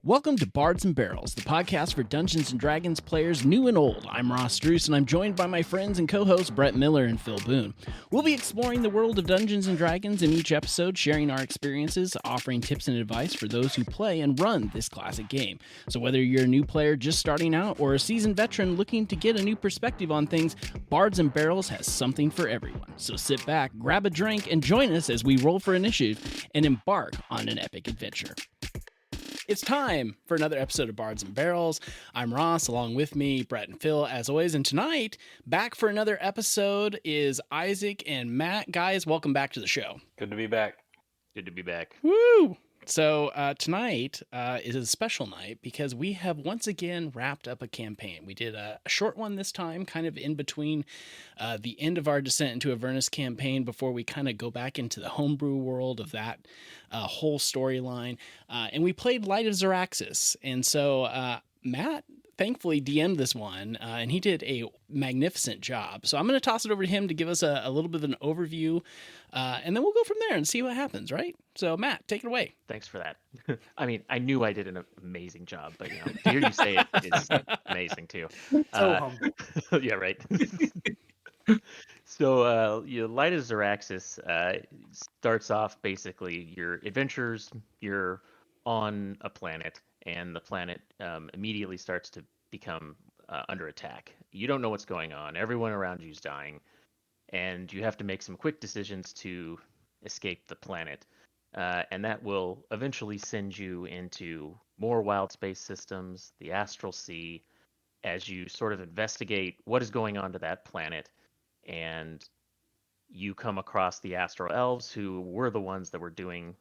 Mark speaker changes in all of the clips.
Speaker 1: Welcome to Bards and Barrels, the podcast for Dungeons & Dragons players new and old. I'm Ross Druce, and I'm joined by my friends and co-hosts Brett Miller and Phil Boone. We'll be exploring the world of Dungeons & Dragons in each episode, sharing our experiences, offering tips and advice for those who play and run this classic game. So whether you're a new player just starting out or a seasoned veteran looking to get a new perspective on things, Bards and Barrels has something for everyone. So sit back, grab a drink, and join us as we roll for initiative and embark on an epic adventure. It's time for another episode of Bards and Barrels. I'm Ross, along with me, Brett and Phil, as always. And tonight, back for another episode is Isaac and Matt. Guys, welcome back to the show.
Speaker 2: Good to be back.
Speaker 3: Good to be back.
Speaker 1: Woo! So tonight is a special night because we have once again wrapped up a campaign. We did a short one this time, kind of in between the end of our Descent into Avernus campaign before we kind of go back into the homebrew world of that whole storyline. And we played Light of Xaryxis. And so Matt thankfully DM'd this one, and he did a magnificent job. So I'm going to toss it over to him to give us a little bit of an overview, and then we'll go from there and see what happens, right? So Matt, take it away.
Speaker 3: Thanks for that. I mean, I knew I did an amazing job, but to hear you say it is amazing too.
Speaker 4: So humble.
Speaker 3: Yeah, right. So, Light of Xaryxis starts off basically your adventures. You're on a planet, and the planet immediately starts to become under attack. You don't know what's going on. Everyone around you is dying, and you have to make some quick decisions to escape the planet. And that will eventually send you into more wild space systems, the astral sea, as you sort of investigate what is going on to that planet. And you come across the astral elves, who were the ones that were doing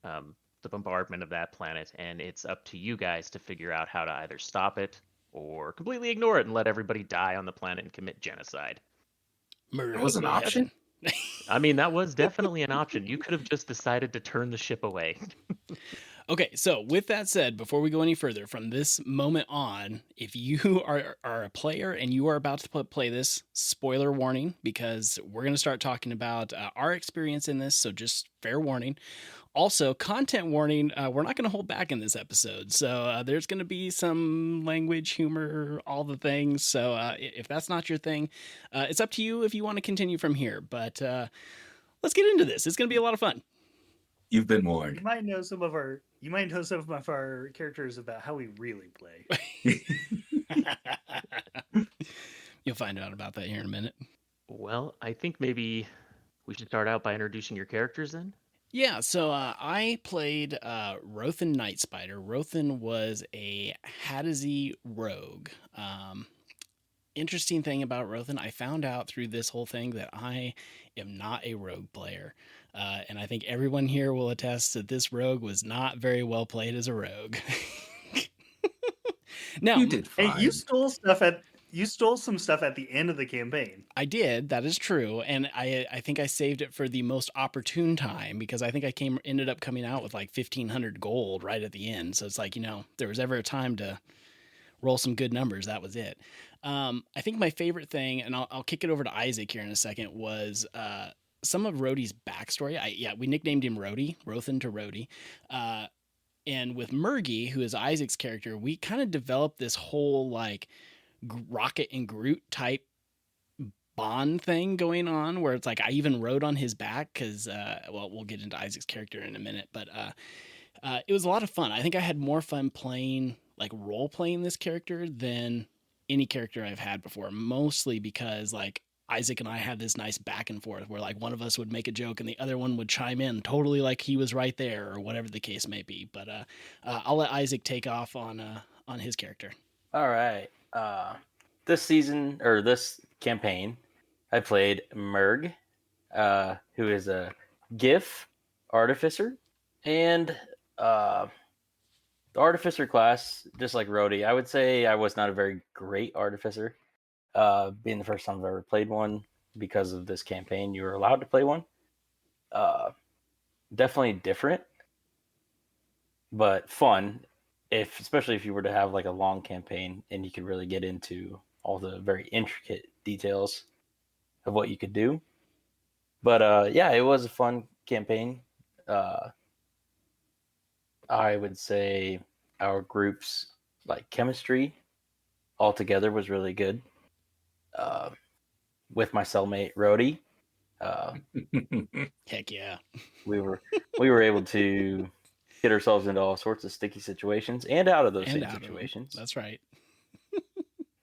Speaker 3: the bombardment of that planet, and it's up to you guys to figure out how to either stop it or completely ignore it and let everybody die on the planet and commit genocide.
Speaker 1: Murder
Speaker 4: That was an option?
Speaker 3: I mean, that was definitely an option. You could have just decided to turn the ship away.
Speaker 1: Okay, so with that said, before we go any further, from this moment on, if you are a player and you are about to play this, spoiler warning, because we're going to start talking about our experience in this, so just fair warning. Also, content warning, we're not going to hold back in this episode, so there's going to be some language, humor, all the things, so if that's not your thing, it's up to you if you want to continue from here, but let's get into this. It's going to be a lot of fun.
Speaker 4: You've been warned.
Speaker 5: You might know some of our characters about how we really play.
Speaker 1: You'll find out about that here in a minute.
Speaker 3: Well, I think maybe we should start out by introducing your characters then.
Speaker 1: Yeah, so I played Rothan Night Spider. Rothan was a Hadizee rogue. Interesting thing about Rothan, I found out through this whole thing that I am not a rogue player. And I think everyone here will attest that this rogue was not very well played as a rogue. Now,
Speaker 4: You did fine.
Speaker 5: Hey, you stole some stuff at the end of the campaign.
Speaker 1: I did. That is true. And I think I saved it for the most opportune time because I think I ended up coming out with like 1,500 gold right at the end. So it's like, there was ever a time to roll some good numbers. That was it. I think my favorite thing, and I'll kick it over to Isaac here in a second, was some of Rhodey's backstory. We nicknamed him Rhodey, Rothan to Rhodey. And with Murgy, who is Isaac's character, we kind of developed this whole like Rocket and Groot type bond thing going on where it's like I even rode on his back because, we'll get into Isaac's character in a minute, but it was a lot of fun. I think I had more fun playing, like role playing this character than any character I've had before, mostly because like Isaac and I had this nice back and forth where like one of us would make a joke and the other one would chime in totally like he was right there or whatever the case may be. But I'll let Isaac take off on his character.
Speaker 2: All right. This season, or this campaign, I played Murg, who is a GIF artificer. And the artificer class, just like Rhodey, I would say I was not a very great artificer. Being the first time I've ever played one, because of this campaign, you were allowed to play one. Definitely different, but fun, especially if you were to have like a long campaign and you could really get into all the very intricate details of what you could do. But it was a fun campaign. I would say our group's like chemistry altogether was really good. With my cellmate Rhodey,
Speaker 1: Heck yeah.
Speaker 2: we were able to get ourselves into all sorts of sticky situations and out of those
Speaker 1: And
Speaker 2: same
Speaker 1: out of them.
Speaker 2: situations.
Speaker 1: That's right.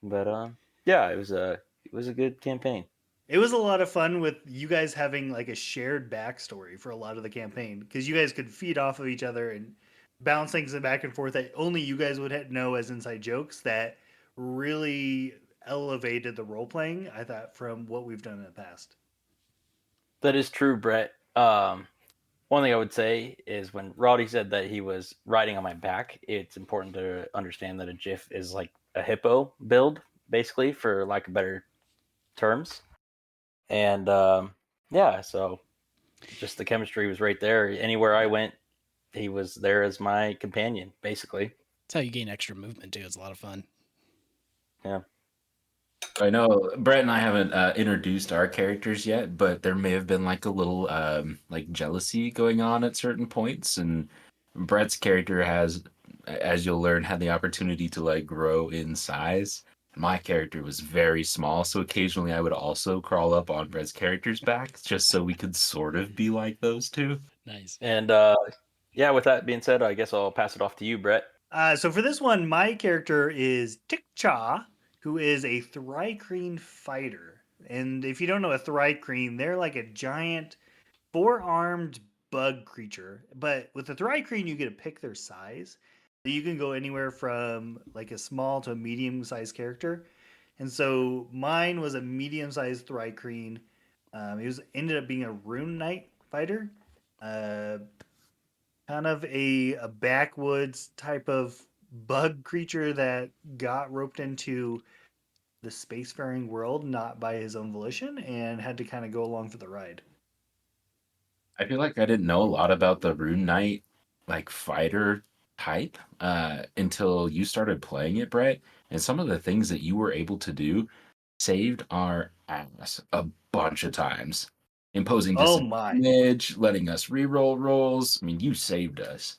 Speaker 2: But yeah, it was a good campaign.
Speaker 5: It was a lot of fun with you guys having like a shared backstory for a lot of the campaign because you guys could feed off of each other and bounce things back and forth that only you guys would know as inside jokes that really elevated the role playing, I thought, from what we've done in the past.
Speaker 2: That is true, Brett. One thing I would say is when Roddy said that he was riding on my back, it's important to understand that a GIF is like a hippo build, basically, for lack of better terms. And yeah, so just the chemistry was right there. Anywhere I went, he was there as my companion, basically.
Speaker 1: That's how you gain extra movement too. It's a lot of fun.
Speaker 2: Yeah.
Speaker 4: I know Brett and I haven't introduced our characters yet, but there may have been like a little like jealousy going on at certain points, and Brett's character has, as you'll learn, had the opportunity to like grow in size. My character was very small, so occasionally I would also crawl up on Brett's character's back just so we could sort of be like those two.
Speaker 1: Nice.
Speaker 2: And yeah, with that being said, I guess I'll pass it off to you, Brett.
Speaker 5: So for this one, my character is Tikcha, who is a Thrycreen fighter. And if you don't know a Thrycreen, they're like a giant four-armed bug creature. But with the Thrycreen, you get to pick their size. So you can go anywhere from like a small to a medium-sized character. And so mine was a medium-sized Thrycreen. He ended up being a Rune Knight fighter. Kind of a backwoods type of bug creature that got roped into the spacefaring world, not by his own volition, and had to kind of go along for the ride.
Speaker 4: I feel like I didn't know a lot about the Rune Knight like fighter type until you started playing it, Brett. And some of the things that you were able to do saved our ass a bunch of times. Imposing
Speaker 5: Oh my.
Speaker 4: disadvantage, letting us reroll rolls. I mean, you saved us.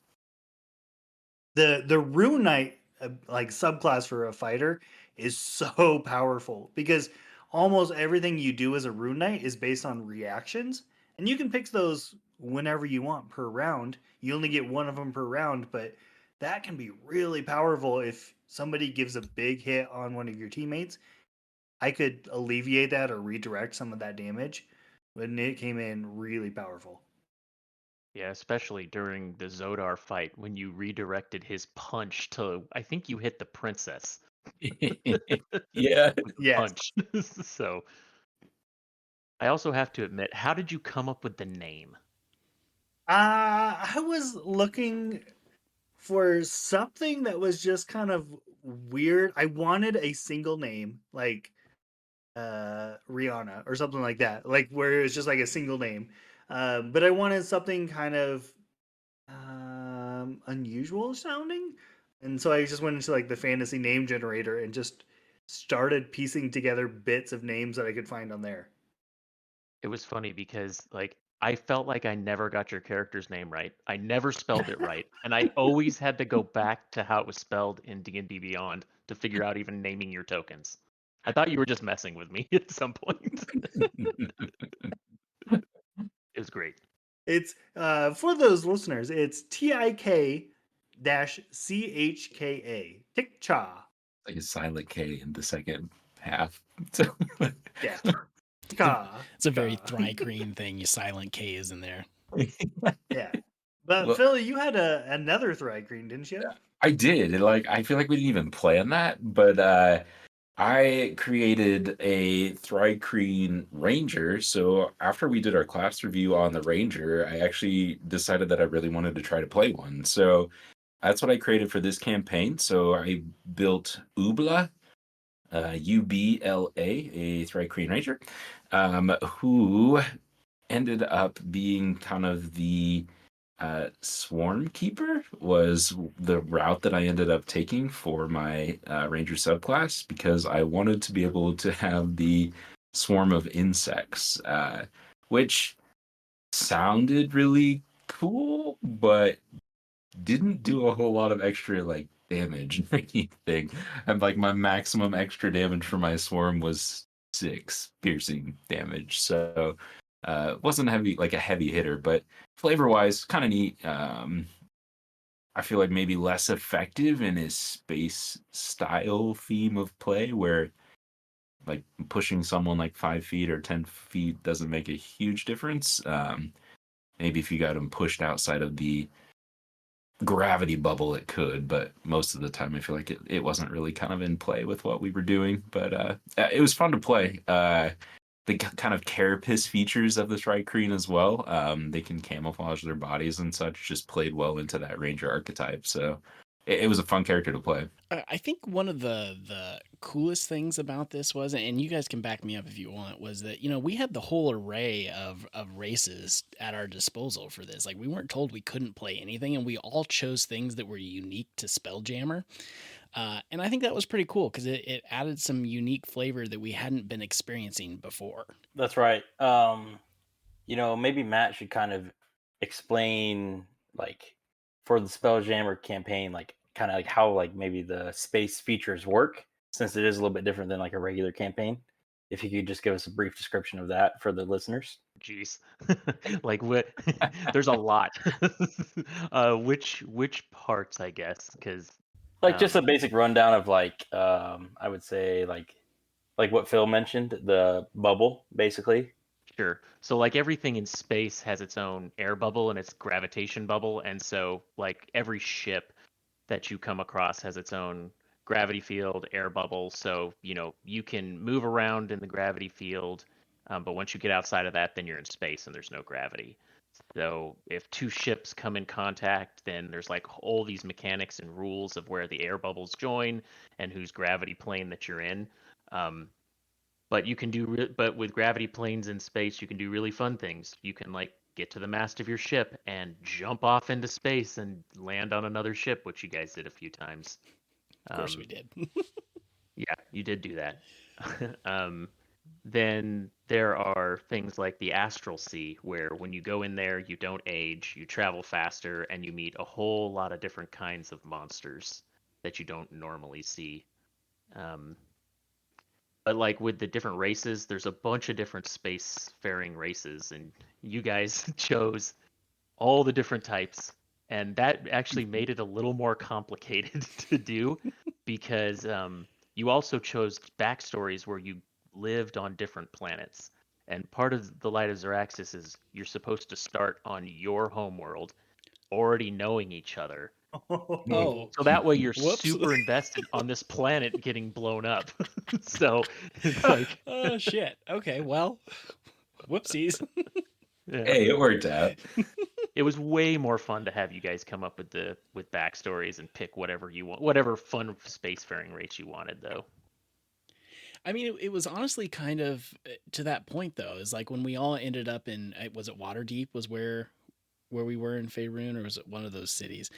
Speaker 5: The Rune Knight like subclass for a fighter is so powerful because almost everything you do as a Rune Knight is based on reactions, and you can pick those whenever you want per round. You only get one of them per round, but that can be really powerful if somebody gives a big hit on one of your teammates. I could alleviate that or redirect some of that damage, and it came in really powerful.
Speaker 3: Yeah, especially during the Zodar fight when you redirected his punch to, I think you hit the princess.
Speaker 4: Yeah.
Speaker 3: With the
Speaker 5: Yes.
Speaker 3: punch. So I also have to admit, how did you come up with the name?
Speaker 5: I was looking for something that was just kind of weird. I wanted a single name, like Rihanna or something like that, like where it was just like a single name. But I wanted something kind of unusual sounding, and so I just went into like the fantasy name generator and just started piecing together bits of names that I could find on there.
Speaker 3: It was funny because like I felt like I never got your character's name right. I never spelled it right, and I always had to go back to how it was spelled in D&D Beyond to figure out even naming your tokens. I thought you were just messing with me at some point. It was great.
Speaker 5: It's for those listeners, it's TIK CHKA. Tikcha.
Speaker 4: Like a silent K in the second half.
Speaker 5: Yeah. Ka.
Speaker 1: It's a very
Speaker 5: Ka.
Speaker 1: Thrycreen thing. You silent K's in there.
Speaker 5: Yeah. But
Speaker 4: Well-
Speaker 5: Phil, you had another Thrycreen, didn't you?
Speaker 4: I did. Like, I feel like we didn't even plan that, but I created a Thrycreen Ranger. So after we did our class review on the Ranger, I actually decided that I really wanted to try to play one. So that's what I created for this campaign. So I built Ubla, Ubla, a Thrycreen Ranger, who ended up being kind of the Swarm Keeper was the route that I ended up taking for my Ranger subclass because I wanted to be able to have the swarm of insects, which sounded really cool, but didn't do a whole lot of extra like damage or anything. And like my maximum extra damage for my swarm was 6 piercing damage. So wasn't heavy like a heavy hitter, but flavor wise, kind of neat. I feel like maybe less effective in his space style theme of play, where like pushing someone like 5 feet or 10 feet doesn't make a huge difference. Maybe if you got him pushed outside of the gravity bubble, it could, but most of the time I feel like it wasn't really kind of in play with what we were doing. But it was fun to play. The kind of carapace features of the Shrykreen as well. They can camouflage their bodies and such. Just played well into that ranger archetype. So it was a fun character to play.
Speaker 1: I think one of the coolest things about this was, and you guys can back me up if you want, was that, you know, we had the whole array of races at our disposal for this. Like, we weren't told we couldn't play anything, and we all chose things that were unique to Spelljammer. And I think that was pretty cool because it added some unique flavor that we hadn't been experiencing before.
Speaker 2: That's right. You know, maybe Matt should kind of explain, like, for the Spelljammer campaign, like, kind of like how, like, maybe the space features work, since it is a little bit different than like a regular campaign. If you could just give us a brief description of that for the listeners.
Speaker 3: Jeez, like what? There's a lot. Which parts, I guess, because
Speaker 2: Like just a basic rundown of like, I would say like what Phil mentioned, the bubble, basically.
Speaker 3: Sure. So like everything in space has its own air bubble and its gravitation bubble, and so like every ship that you come across has its own gravity field, air bubble. So, you know, you can move around in the gravity field, but once you get outside of that, then you're in space and there's no gravity. So if two ships come in contact, then there's like all these mechanics and rules of where the air bubbles join and whose gravity plane that you're in. But you can but with gravity planes in space, you can do really fun things. You can like get to the mast of your ship and jump off into space and land on another ship, which you guys did a few times.
Speaker 1: Of course we did.
Speaker 3: Yeah, you did do that. Then there are things like the Astral Sea, where when you go in there, you don't age, you travel faster, and you meet a whole lot of different kinds of monsters that you don't normally see. But like with the different races, there's a bunch of different spacefaring races, and you guys chose all the different types, and that actually made it a little more complicated to do because you also chose backstories where you lived on different planets. And part of the Light of Xaryxis is you're supposed to start on your homeworld, already knowing each other.
Speaker 1: Oh,
Speaker 3: So that way you're
Speaker 1: whoops.
Speaker 3: super invested on this planet getting blown up. So it's like,
Speaker 1: Oh shit. Okay, well, whoopsies.
Speaker 3: yeah.
Speaker 4: Hey, it worked out.
Speaker 3: It was way more fun to have you guys come up with backstories and pick whatever you want, whatever fun spacefaring race you wanted, though.
Speaker 1: I mean, it was honestly kind of to that point though. Is like when we all ended up in, was it Waterdeep? Was where we were in Faerun, or was it one of those cities?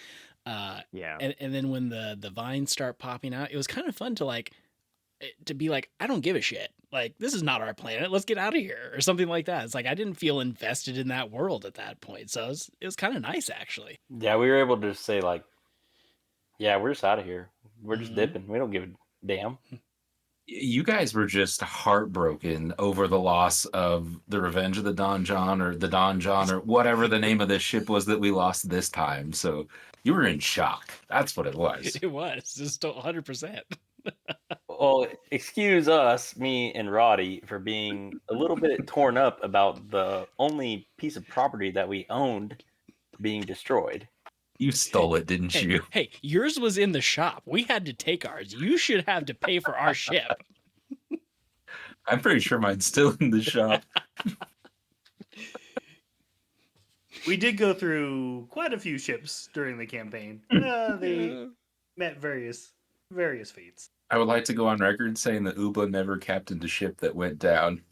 Speaker 3: Yeah.
Speaker 1: And then when the vines start popping out, it was kind of fun to like to be like, I don't give a shit. Like, this is not our planet. Let's get out of here, or something like that. It's like I didn't feel invested in that world at that point, so it was kind of nice actually.
Speaker 2: Yeah, we were able to say like, yeah, we're just out of here. We're just
Speaker 1: Mhm.
Speaker 2: dipping. We don't give a damn.
Speaker 4: You guys were just heartbroken over the loss of the Revenge of the Donjon or the Donjon or whatever the name of this ship was that we lost this time. So you were in shock. That's what it was.
Speaker 1: It was just 100%.
Speaker 2: Well, excuse us, me and Roddy, for being a little bit torn up about the only piece of property that we owned being destroyed.
Speaker 4: You stole it, didn't you?
Speaker 1: Hey, yours was in the shop. We had to take ours. You should have to pay for our ship.
Speaker 4: I'm pretty sure mine's still in the shop.
Speaker 5: We did go through quite a few ships during the campaign. They met various fates.
Speaker 4: I would like to go on record saying that Uba never captained a ship that went down.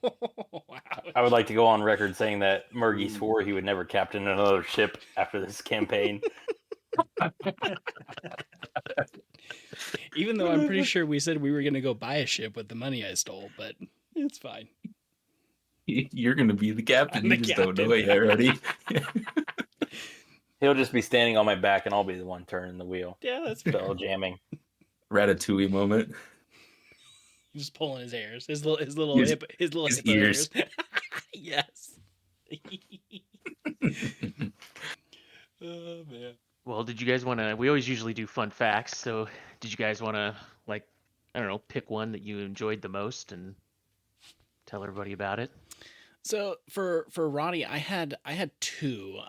Speaker 1: Wow.
Speaker 2: I would like to go on record saying that Murgy swore he would never captain another ship after this campaign.
Speaker 1: Even though I'm pretty sure we said we were going to go buy a ship with the money I stole, but it's fine.
Speaker 4: You're going to be the captain.
Speaker 1: I'm
Speaker 4: You
Speaker 1: the
Speaker 4: just don't know it yet, already.
Speaker 2: He'll just be standing on my back, and I'll be the one turning the wheel.
Speaker 1: Yeah, that's
Speaker 2: So
Speaker 1: fair.
Speaker 2: jamming.
Speaker 4: Ratatouille moment.
Speaker 1: Just pulling his hairs, his little
Speaker 4: His-
Speaker 1: hippo
Speaker 4: his
Speaker 1: hairs.
Speaker 4: ears.
Speaker 1: Yes. Oh man.
Speaker 3: Well, did you guys want to? We always usually do fun facts. So, did you guys want to, like, I don't know, pick one that you enjoyed the most and tell everybody about it?
Speaker 1: So for Roddy, I had two.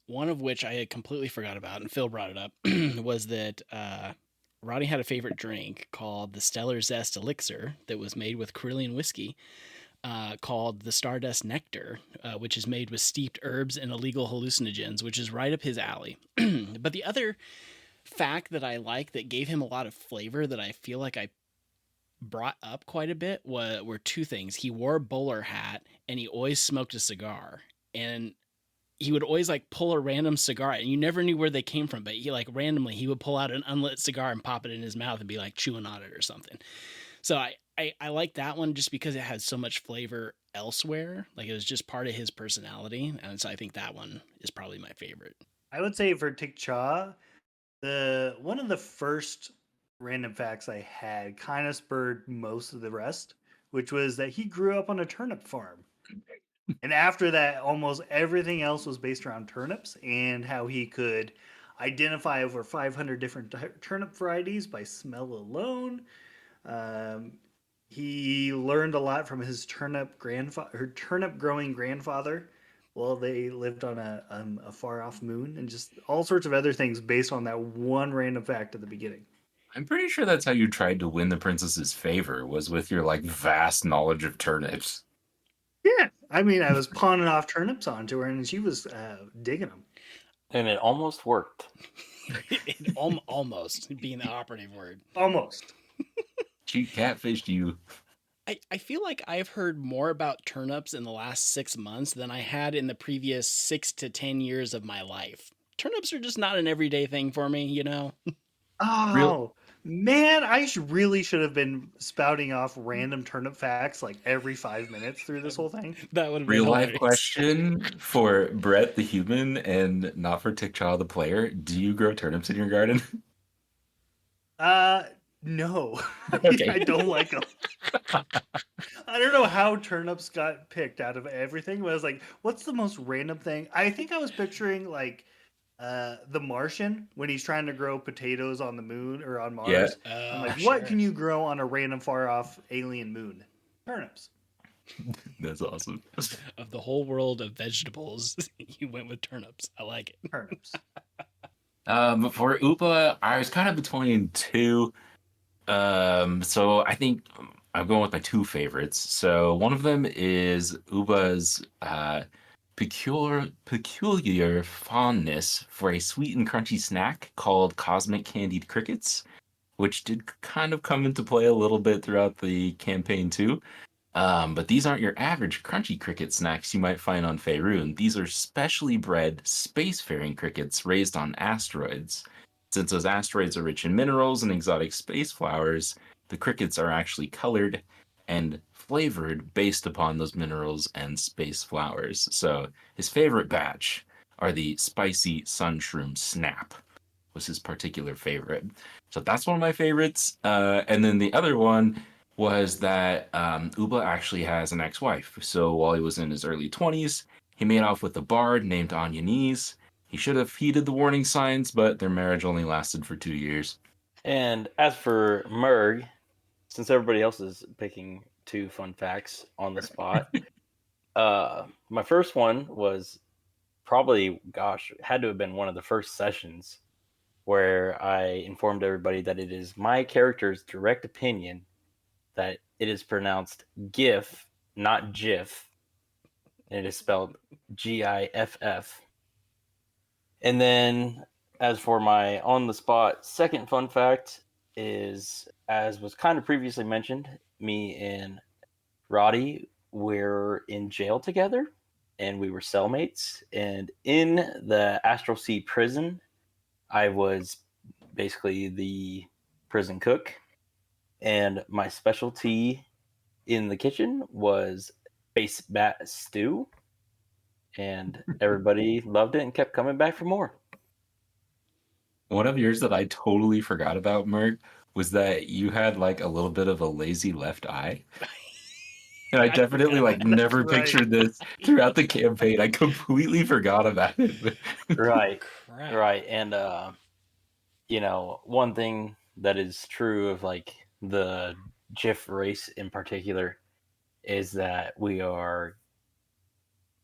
Speaker 1: One of which I had completely forgot about, and Phil brought it up, was that Roddy had a favorite drink called the Stellar Zest Elixir that was made with Carillion whiskey, called the Stardust Nectar, which is made with steeped herbs and illegal hallucinogens, which is right up his alley. But the other fact that I like that gave him a lot of flavor that I feel like I brought up quite a bit were two things. He wore a bowler hat and he always smoked a cigar. And he would always like pull a random cigar and you never knew where they came from, but he like randomly he would pull out an unlit cigar and pop it in his mouth and be like chewing on it or something. So I like that one just because it had so much flavor elsewhere. Like it was just part of his personality. And so I think that one is probably my favorite.
Speaker 5: I would say for Tikcha, one of the first random facts I had kind of spurred most of the rest, which was that he grew up on a turnip farm. And after that, almost everything else was based around turnips and how he could identify over 500 different turnip varieties by smell alone. Um, he learned a lot from his turnip growing grandfather. Well, they lived on a far off moon, and just all sorts of other things based on that one random fact at the beginning.
Speaker 4: I'm pretty sure that's how you tried to win the princess's favor, was with your like vast knowledge of turnips.
Speaker 5: Yeah, I mean, I was pawning off turnips onto her, and she was digging them.
Speaker 2: And it almost worked.
Speaker 1: Almost being the operative word.
Speaker 5: Almost.
Speaker 4: She catfished you.
Speaker 1: I feel like I've heard more about turnips in the last 6 months than I had in the previous 6 to 10 years of my life. Turnips are just not an everyday thing for me, you know?
Speaker 5: Oh, man, really should have been spouting off random turnip facts like every 5 minutes through this whole thing.
Speaker 1: That would have been
Speaker 4: Real life
Speaker 1: hilarious.
Speaker 4: question for Brett the human and not for Tickchaw the player. Do you grow turnips in your garden?
Speaker 5: No.
Speaker 4: Okay.
Speaker 5: I don't like them. I don't know how turnips got picked out of everything, but I was like, what's the most random thing? I think I was picturing like the Martian when he's trying to grow potatoes on the moon or on Mars. I'm like, what can you grow on a random far off alien moon? Turnips.
Speaker 4: That's awesome.
Speaker 1: Of the whole world of vegetables, you went with turnips. I like it.
Speaker 5: Turnips.
Speaker 4: For Upa, I was kind of between two. So I think I'm going with my two favorites. So one of them is Uba's peculiar fondness for a sweet and crunchy snack called Cosmic Candied Crickets, which did kind of come into play a little bit throughout the campaign too. But these aren't your average crunchy cricket snacks you might find on Faerun. These are specially bred spacefaring crickets raised on asteroids. Since those asteroids are rich in minerals and exotic space flowers, the crickets are actually colored and flavored based upon those minerals and space flowers. So his favorite batch are the spicy sunshroom snap, was his particular favorite. So that's one of my favorites. And then the other one was that Uba actually has an ex-wife. So while he was in his early 20s, he made off with a bard named Anyanis. He should have heeded the warning signs, but their marriage only lasted for 2 years.
Speaker 2: And as for Merg, since everybody else is picking two fun facts on the spot, my first one was probably, had to have been one of the first sessions where I informed everybody that it is my character's direct opinion that it is pronounced GIF, not GIF, and it is spelled GIFF. And then, as for my on-the-spot second fun fact is, as was kind of previously mentioned, me and Roddy were in jail together, and we were cellmates. And in the Astral Sea prison, I was basically the prison cook, and my specialty in the kitchen was space bat stew. and everybody loved it and kept coming back for more.
Speaker 4: One of yours that I totally forgot about, Merg, was that you had like a little bit of a lazy left eye. And I
Speaker 1: I forgot
Speaker 4: definitely like
Speaker 1: about
Speaker 4: never
Speaker 5: right.
Speaker 4: pictured this throughout the campaign. I completely forgot about it.
Speaker 2: Right,
Speaker 1: crap.
Speaker 2: right, and one thing that is true of like the GIF race in particular is that we are,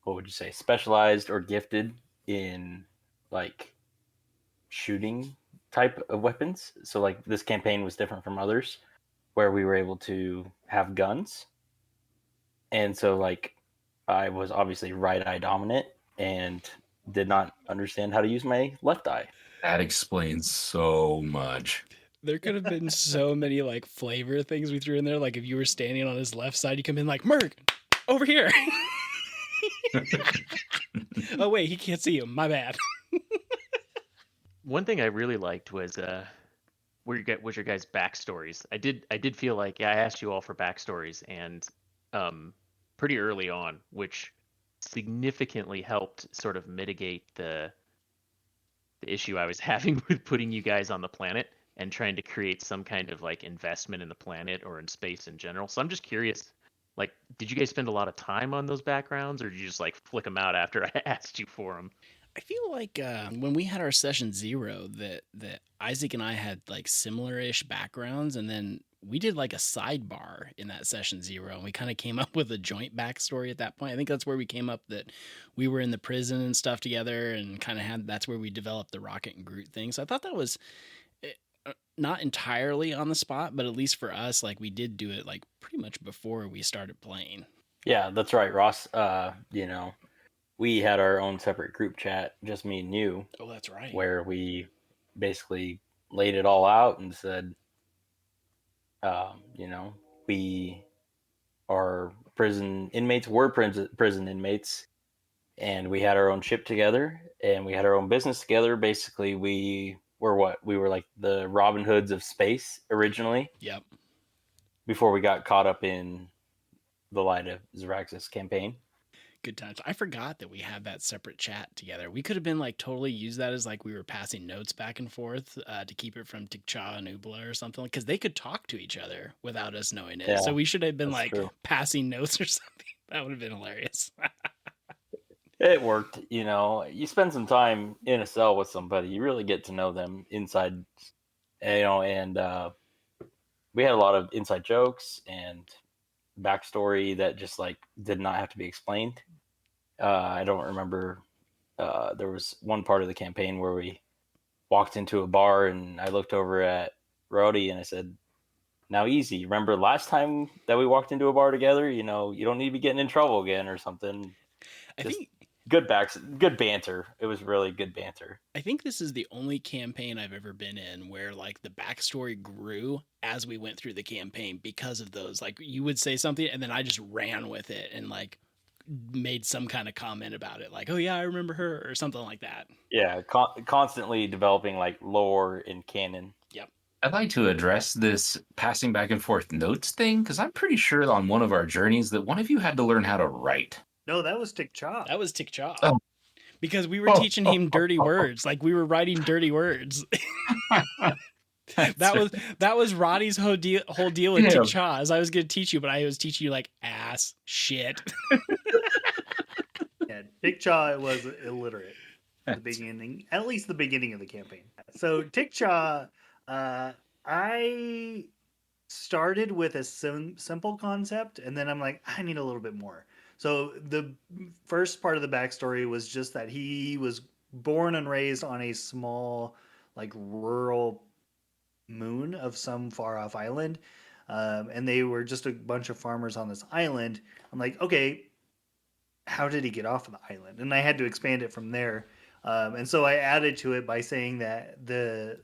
Speaker 2: what would you say, specialized or gifted in like shooting type of weapons. So like this campaign was different from others where we were able to have guns. And so like I was obviously right eye dominant and did not understand how to use my left eye.
Speaker 4: That explains so much.
Speaker 1: There could have been so many like flavor things we threw in there. Like if you were standing on his left side, you come in like, Merg, over here. Oh wait, he can't see you. My bad.
Speaker 3: One thing I really liked was was your guys' backstories. I did feel like, yeah, I asked you all for backstories, and pretty early on, which significantly helped sort of mitigate the issue I was having with putting you guys on the planet and trying to create some kind of like investment in the planet or in space in general. So I'm just curious, like, did you guys spend a lot of time on those backgrounds, or did you just like flick them out after I asked you for them?
Speaker 1: I feel like when we had our session 0, that Isaac and I had like similar-ish backgrounds, and then we did like a sidebar in that session 0, and we kind of came up with a joint backstory at that point. I think that's where we came up that we were in the prison and stuff together, and kind of that's where we developed the Rocket and Groot thing. So I thought that was not entirely on the spot, but at least for us, like we did do it like pretty much before we started playing.
Speaker 2: Yeah, that's right, Ross. We had our own separate group chat, just me and you,
Speaker 1: Oh, that's right.
Speaker 2: where we basically laid it all out and said, we are prison inmates, we're prison inmates, and we had our own ship together and we had our own business together. Basically, we were what? We were like the Robin Hoods of space originally
Speaker 1: Yep.
Speaker 2: before we got caught up in the Light of Xaryxis campaign.
Speaker 1: Good times. I forgot that we had that separate chat together. We could have been like totally use that as like we were passing notes back and forth to keep it from Tikcha and Ubla or something, because they could talk to each other without us knowing it.
Speaker 2: Yeah,
Speaker 1: So we should have been
Speaker 2: that's
Speaker 1: like
Speaker 2: true.
Speaker 1: passing notes or something. That would have been hilarious.
Speaker 2: It worked. You spend some time in a cell with somebody, you really get to know them inside, and we had a lot of inside jokes and backstory that just like did not have to be explained. I don't remember. There was one part of the campaign where we walked into a bar and I looked over at Rody and I said, "Now easy. Remember last time that we walked into a bar together? You don't need to be getting in trouble again or something."
Speaker 1: I
Speaker 2: Just
Speaker 1: think
Speaker 2: good banter. It was really good banter.
Speaker 1: I think this is the only campaign I've ever been in where like the backstory grew as we went through the campaign because of those. Like you would say something and then I just ran with it and like made some kind of comment about it, like, "Oh yeah, I remember her," or something like that.
Speaker 2: Yeah, constantly developing like lore and canon.
Speaker 1: Yep.
Speaker 4: I'd like to address this passing back and forth notes thing because I'm pretty sure on one of our journeys that one of you had to learn how to write.
Speaker 5: No, that was Tikcha.
Speaker 1: That was Tikcha.
Speaker 4: Oh.
Speaker 1: Because we were teaching him dirty words. Like we were writing dirty words. That was Roddy's whole deal with
Speaker 4: Yeah.
Speaker 1: Tikcha. As I was going to teach you, but I was teaching you like ass shit.
Speaker 5: Yeah, Tikcha was illiterate at the beginning, at least the beginning of the campaign. So Tikcha, I started with a simple concept, and then I'm like, I need a little bit more. So the first part of the backstory was just that he was born and raised on a small, like rural moon of some far off island, and they were just a bunch of farmers on this island. I'm like, okay, how did he get off of the island? And I had to expand it from there. And so I added to it by saying that the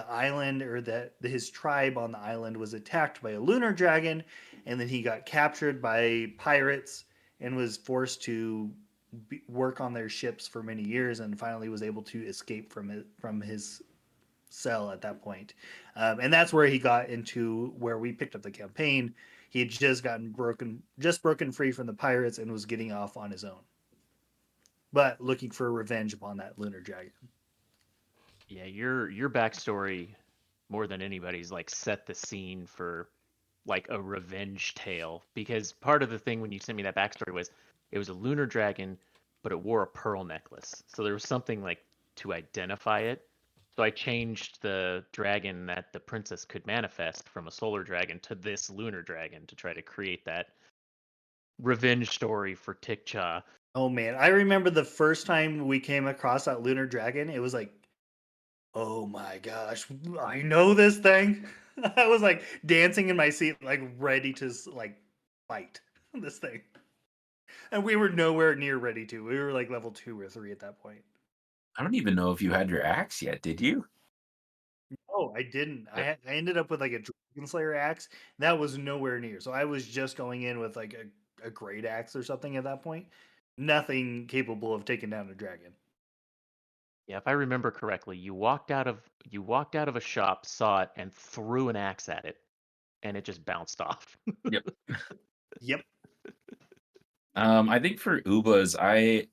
Speaker 5: island, or that his tribe on the island, was attacked by a lunar dragon, and then he got captured by pirates and was forced to work on their ships for many years, and finally was able to escape from his cell at that point. And that's where he got into where we picked up the campaign. He had just broken free from the pirates and was getting off on his own. but looking for revenge upon that lunar dragon.
Speaker 3: Yeah, your backstory more than anybody's like set the scene for like a revenge tale, because part of the thing when you sent me that backstory was it was a lunar dragon, but it wore a pearl necklace. So there was something like to identify it. So I changed the dragon that the princess could manifest from a solar dragon to this lunar dragon to try to create that revenge story for Tikcha.
Speaker 5: Oh man, I remember the first time we came across that lunar dragon. It was like, oh my gosh, I know this thing. I was like dancing in my seat, like ready to like fight this thing. And we were nowhere near ready to. We were like level 2 or 3 at that point.
Speaker 4: I don't even know if you had your axe yet, did you?
Speaker 5: Oh, I didn't.
Speaker 3: Yep.
Speaker 5: I ended up with like a Dragon Slayer axe. That was nowhere near. So I was just going in with like a great axe or something at that point. Nothing capable of taking down a dragon.
Speaker 3: Yeah, if I remember correctly, you walked out of a shop, saw it, and threw an axe at it, and it just bounced off.
Speaker 4: Yep.
Speaker 5: Yep.
Speaker 4: I think for Ubas, I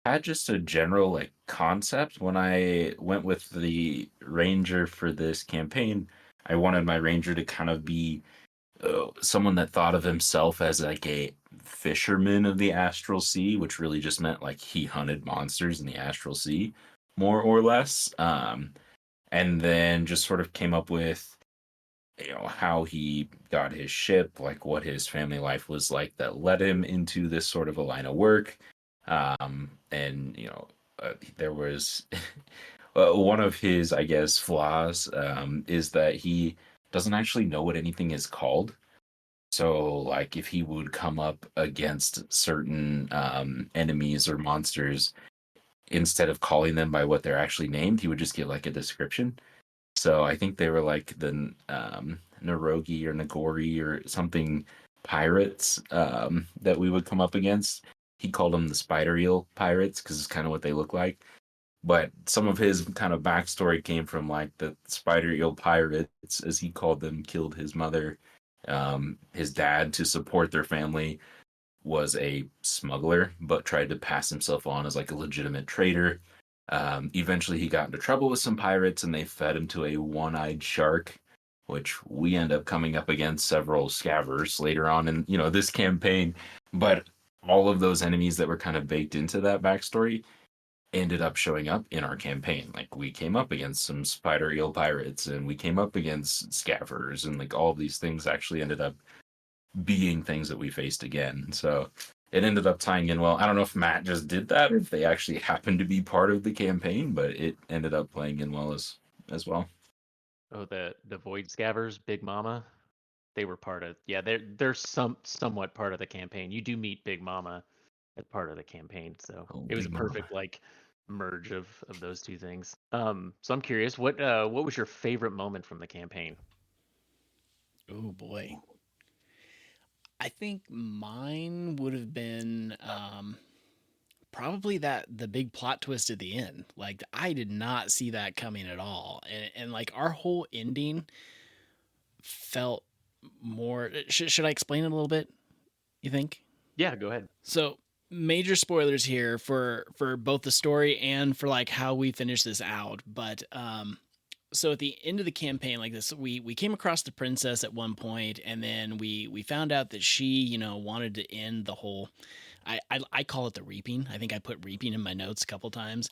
Speaker 4: had just a general like concept when I went with the ranger for this campaign. I wanted my ranger to kind of be someone that thought of himself as like a fisherman of the astral sea, which really just meant like he hunted monsters in the astral sea, more or less. And then just sort of came up with how he got his ship, like what his family life was like that led him into this sort of a line of work. And there was one of his, I guess, flaws is that he doesn't actually know what anything is called. So, like, if he would come up against certain enemies or monsters, instead of calling them by what they're actually named, he would just give like a description. So I think they were like the Narogi or Nagori or something pirates that we would come up against. He called them the spider eel pirates because it's kind of what they look like. But some of his kind of backstory came from like the spider eel pirates, as he called them, killed his mother. His dad, to support their family, was a smuggler, but tried to pass himself on as like a legitimate trader. Eventually, he got into trouble with some pirates, and they fed him to a one-eyed shark, which we end up coming up against several scavers later on in this campaign. But all of those enemies that were kind of baked into that backstory ended up showing up in our campaign. Like we came up against some spider eel pirates, and we came up against scavers, and like all of these things actually ended up being things that we faced again. So it ended up tying in well. I don't know if Matt just did that or if they actually happened to be part of the campaign, but it ended up playing in well as well.
Speaker 3: Oh, the Void Scavers, Big Mama, they were part of. Yeah, they're somewhat part of the campaign. You do meet Big Mama as part of the campaign, so
Speaker 4: Oh,
Speaker 3: it was a
Speaker 4: Big Mama.
Speaker 3: perfect like merge of those two things. So I'm curious, what was your favorite moment from the campaign?
Speaker 1: Oh boy. I think mine would have been probably that the big plot twist at the end. Like I did not see that coming at all, and like our whole ending felt more. Should I explain it a little bit? You think?
Speaker 3: Yeah, go ahead.
Speaker 1: So major spoilers here for both the story and for like how we finish this out, but so at the end of the campaign like this we came across the princess at one point, and then we found out that she wanted to end the whole I call it the reaping. I think I put reaping in my notes a couple times,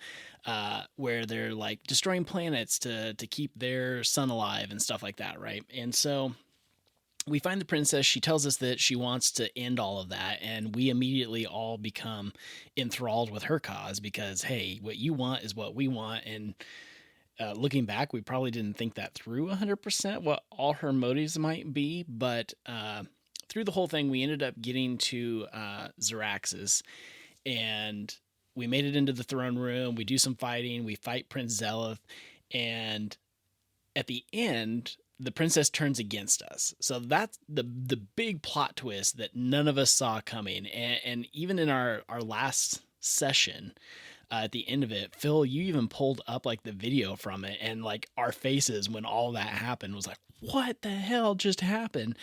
Speaker 1: where they're like destroying planets to keep their son alive and stuff like that, right? And so we find the princess. She tells us that she wants to end all of that, and we immediately all become enthralled with her cause because hey, what you want is what we want. And looking back, we probably didn't think that through 100% what all her motives might be, but through the whole thing, we ended up getting to Xaryxis, and we made it into the throne room. We do some fighting. We fight Prince Zeleth, and at the end, the princess turns against us. So that's the big plot twist that none of us saw coming. And even in our last session, at the end of it, Phil, you even pulled up like the video from it, and like our faces when all that happened was like, what the hell just happened?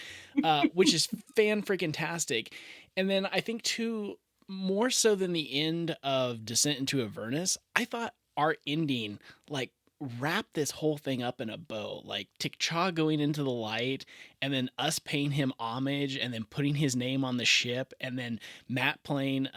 Speaker 1: Which is fan freaking tastic. And then I think too, more so than the end of Descent into Avernus, I thought our ending like wrapped this whole thing up in a bow. Like Tikcha going into the light, and then us paying him homage, and then putting his name on the ship, and then Matt playing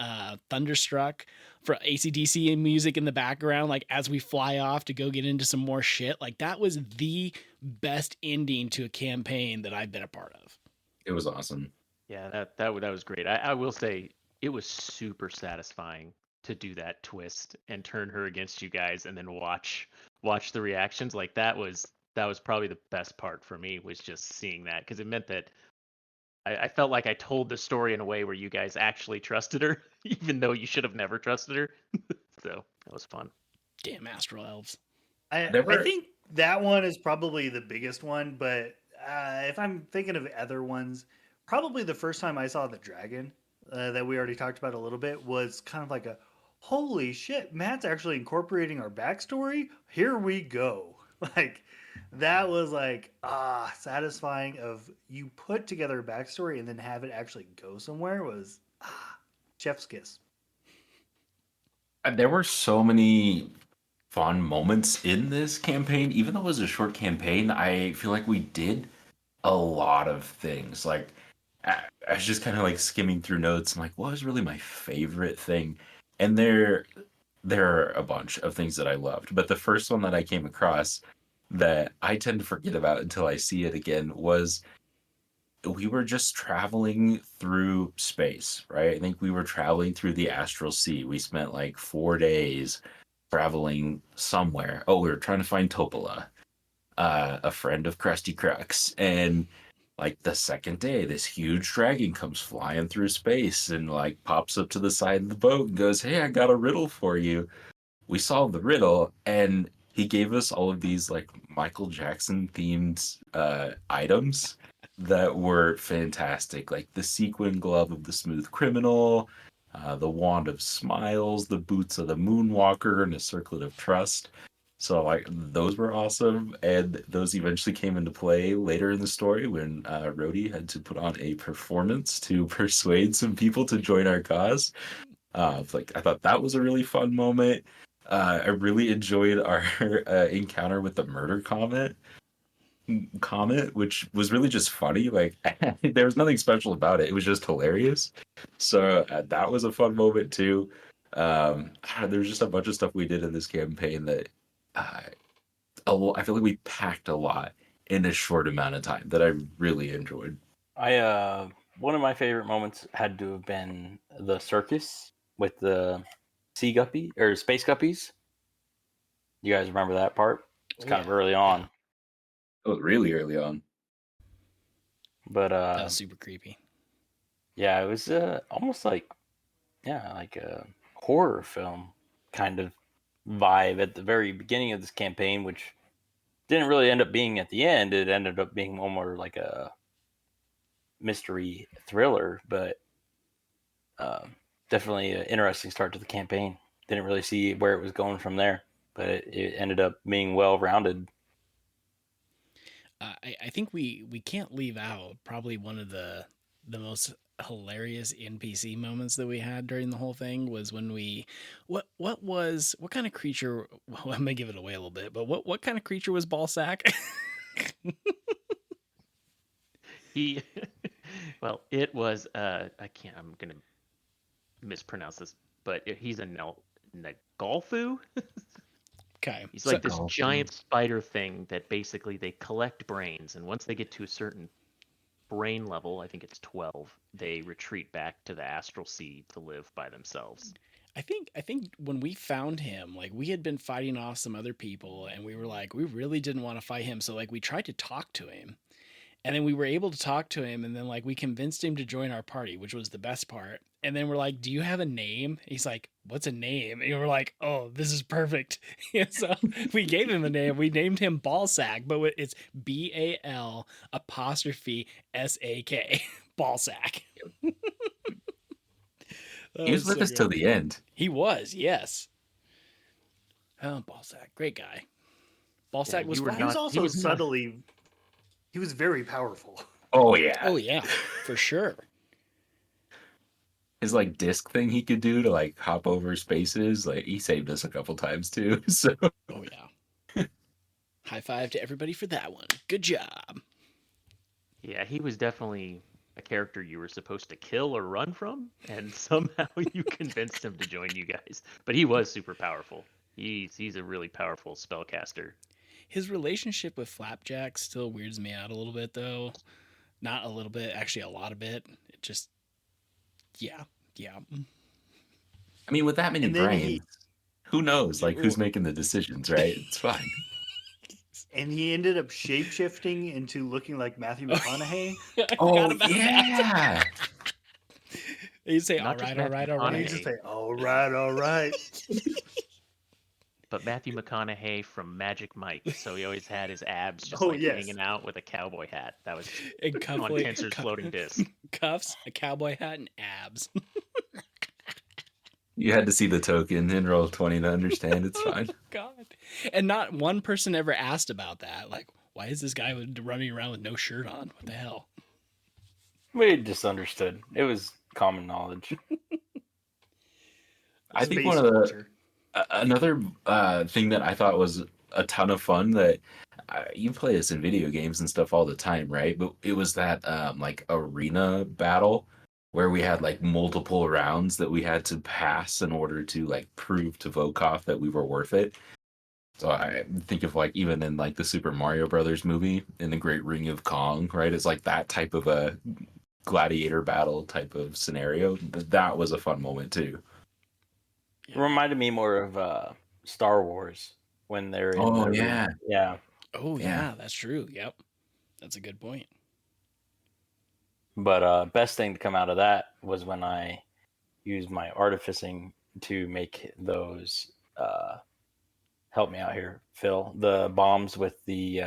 Speaker 1: Thunderstruck for AC/DC music in the background, like as we fly off to go get into some more shit. Like that was the best ending to a campaign that I've been a part of.
Speaker 4: It was awesome.
Speaker 3: Yeah, that was great. I will say it was super satisfying to do that twist and turn her against you guys, and then watch the reactions. Like that was probably the best part for me, was just seeing that, because it meant that I felt like I told the story in a way where you guys actually trusted her, even though you should have never trusted her. So that was fun.
Speaker 1: Damn Astral Elves.
Speaker 5: I think that one is probably the biggest one, but if I'm thinking of other ones, probably the first time I saw the dragon that we already talked about a little bit was kind of like a holy shit, Matt's actually incorporating our backstory. Here we go. Like that was like satisfying. Of you put together a backstory and then have it actually go somewhere was chef's kiss.
Speaker 4: There were so many fun moments in this campaign. Even though it was a short campaign, I feel like we did a lot of things. Like I was just kind of like skimming through notes. I'm like, what was really my favorite thing? And there are a bunch of things that I loved, but the first one that I came across that I tend to forget about until I see it again was we were just traveling through space, right? I think we were traveling through the astral sea. We spent like 4 days traveling somewhere. Oh, we were trying to find Topola, a friend of Krusty Crux. And like the second day, this huge dragon comes flying through space and like pops up to the side of the boat and goes, "Hey, I got a riddle for you." We solved the riddle, and he gave us all of these like Michael Jackson themed items that were fantastic, like the sequin glove of the smooth criminal, the wand of smiles, the boots of the moonwalker, and a circlet of trust. So like those were awesome, and those eventually came into play later in the story when Rhodey had to put on a performance to persuade some people to join our cause. Like I thought that was a really fun moment. I really enjoyed our encounter with the murder comet, which was really just funny. Like there was nothing special about it. It was just hilarious. So that was a fun moment too. There's just a bunch of stuff we did in this campaign that I feel like we packed a lot in a short amount of time that I really enjoyed.
Speaker 2: One of my favorite moments had to have been the circus with the sea guppy or space guppies. You guys remember that part? It's kind of early on.
Speaker 4: It was really early on.
Speaker 2: But
Speaker 1: That was super creepy.
Speaker 2: yeah, it was almost like a horror film kind of vibe at the very beginning of this campaign, which didn't really end up being at the end. It ended up being more like a mystery thriller, but definitely an interesting start to the campaign. Didn't really see where it was going from there, but it ended up being well rounded.
Speaker 1: I think we can't leave out probably one of the most hilarious NPC moments that we had during the whole thing was when what kind of creature, well, I'm gonna give it away a little bit, but what kind of creature was Ballsack?
Speaker 3: He well, it was I'm gonna mispronounce this, but he's a Nagalfu.
Speaker 1: Okay.
Speaker 3: He's like this giant spider thing that basically they collect brains, and once they get to a certain brain level, I think it's 12, they retreat back to the astral sea to live by themselves.
Speaker 1: I think when we found him, like we had been fighting off some other people, and we were like, we really didn't want to fight him, so like we tried to talk to him. And then we were able to talk to him, and then like we convinced him to join our party, which was the best part. And then we're like, "Do you have a name?" He's like, "What's a name?" And we're like, "Oh, this is perfect." And so we gave him a name. We named him Ballsack, but it's BAL apostrophe SAK Ballsack.
Speaker 4: He was with us till the end.
Speaker 1: He was, yes. Oh, Ballsack, great guy. Ballsack was fun.
Speaker 5: He was also subtly. He was very powerful.
Speaker 4: Oh yeah.
Speaker 1: Oh yeah, for sure.
Speaker 4: his like disc thing he could do to like hop over spaces, like he saved us a couple times too. So
Speaker 1: Oh yeah. High five to everybody for that one. Good job.
Speaker 3: Yeah, he was definitely a character you were supposed to kill or run from, and somehow you convinced him to join you guys. But he was super powerful. He's a really powerful spellcaster.
Speaker 1: His relationship with Flapjack still weirds me out a little bit, though. Not a little bit, actually a lot of it. It just, yeah.
Speaker 4: I mean, with that many
Speaker 5: And then
Speaker 4: brains, who knows? Like, who's making the decisions, right? It's fine.
Speaker 5: And he ended up shapeshifting into looking like Matthew McConaughey.
Speaker 1: I forgot about that.
Speaker 4: Yeah.
Speaker 1: You say,
Speaker 3: Not
Speaker 1: all
Speaker 3: just
Speaker 1: right, all right, all
Speaker 5: And he
Speaker 1: right.
Speaker 5: just say, "All right, all right."
Speaker 3: But Matthew McConaughey from Magic Mike, so he always had his abs just
Speaker 5: Oh,
Speaker 3: like
Speaker 5: yes.
Speaker 3: hanging out with a cowboy hat. That was
Speaker 1: And
Speaker 3: on Tensor's floating disc.
Speaker 1: cuffs, a cowboy hat, and abs.
Speaker 4: You had to see the token in roll 20 to understand. It's fine.
Speaker 1: God. And not one person ever asked about that. Like, why is this guy running around with no shirt on? What the hell?
Speaker 2: We just understood. It was common knowledge.
Speaker 4: I think
Speaker 5: Space
Speaker 4: one of the
Speaker 5: culture.
Speaker 4: another thing that I thought was a ton of fun that you play this in video games and stuff all the time, right? But it was that like arena battle where we had like multiple rounds that we had to pass in order to like prove to Volkov that we were worth it. So I think of like even in like the Super Mario Brothers movie in the Great Ring of Kong, right? It's like that type of a gladiator battle type of scenario. That was a fun moment too.
Speaker 2: It reminded me more of Star Wars when they're in
Speaker 4: Oh,
Speaker 2: the
Speaker 4: yeah.
Speaker 2: yeah.
Speaker 1: Oh,
Speaker 4: Yeah.
Speaker 1: yeah, that's true. Yep. That's a good point.
Speaker 2: But best thing to come out of that was when I used my artificing to make those. Help me out here, Phil. The bombs with the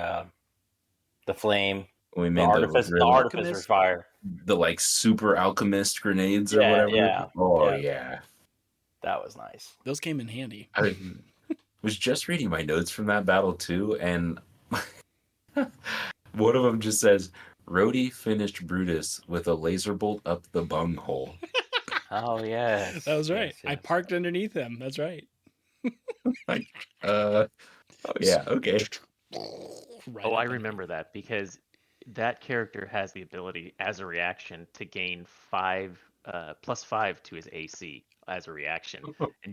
Speaker 2: flame,
Speaker 4: We
Speaker 2: the
Speaker 4: made
Speaker 2: artificer
Speaker 5: Alchemist?
Speaker 2: fire.
Speaker 4: the like super alchemist grenades or
Speaker 2: Yeah,
Speaker 4: whatever.
Speaker 2: yeah,
Speaker 4: Oh
Speaker 2: yeah.
Speaker 4: yeah.
Speaker 2: That was nice.
Speaker 1: Those came in handy.
Speaker 4: I was just reading my notes from that battle too, and one of them just says, "Rhodey finished Brutus with a laser bolt up the bunghole."
Speaker 2: Oh yes,
Speaker 1: That was right.
Speaker 2: yes,
Speaker 1: I
Speaker 2: yes.
Speaker 1: parked underneath him. That's right.
Speaker 4: Like, oh yeah, okay.
Speaker 1: Right
Speaker 3: Oh,
Speaker 1: up
Speaker 3: I
Speaker 1: under-
Speaker 3: remember that because that character has the ability as a reaction to gain +5 to his AC as a reaction.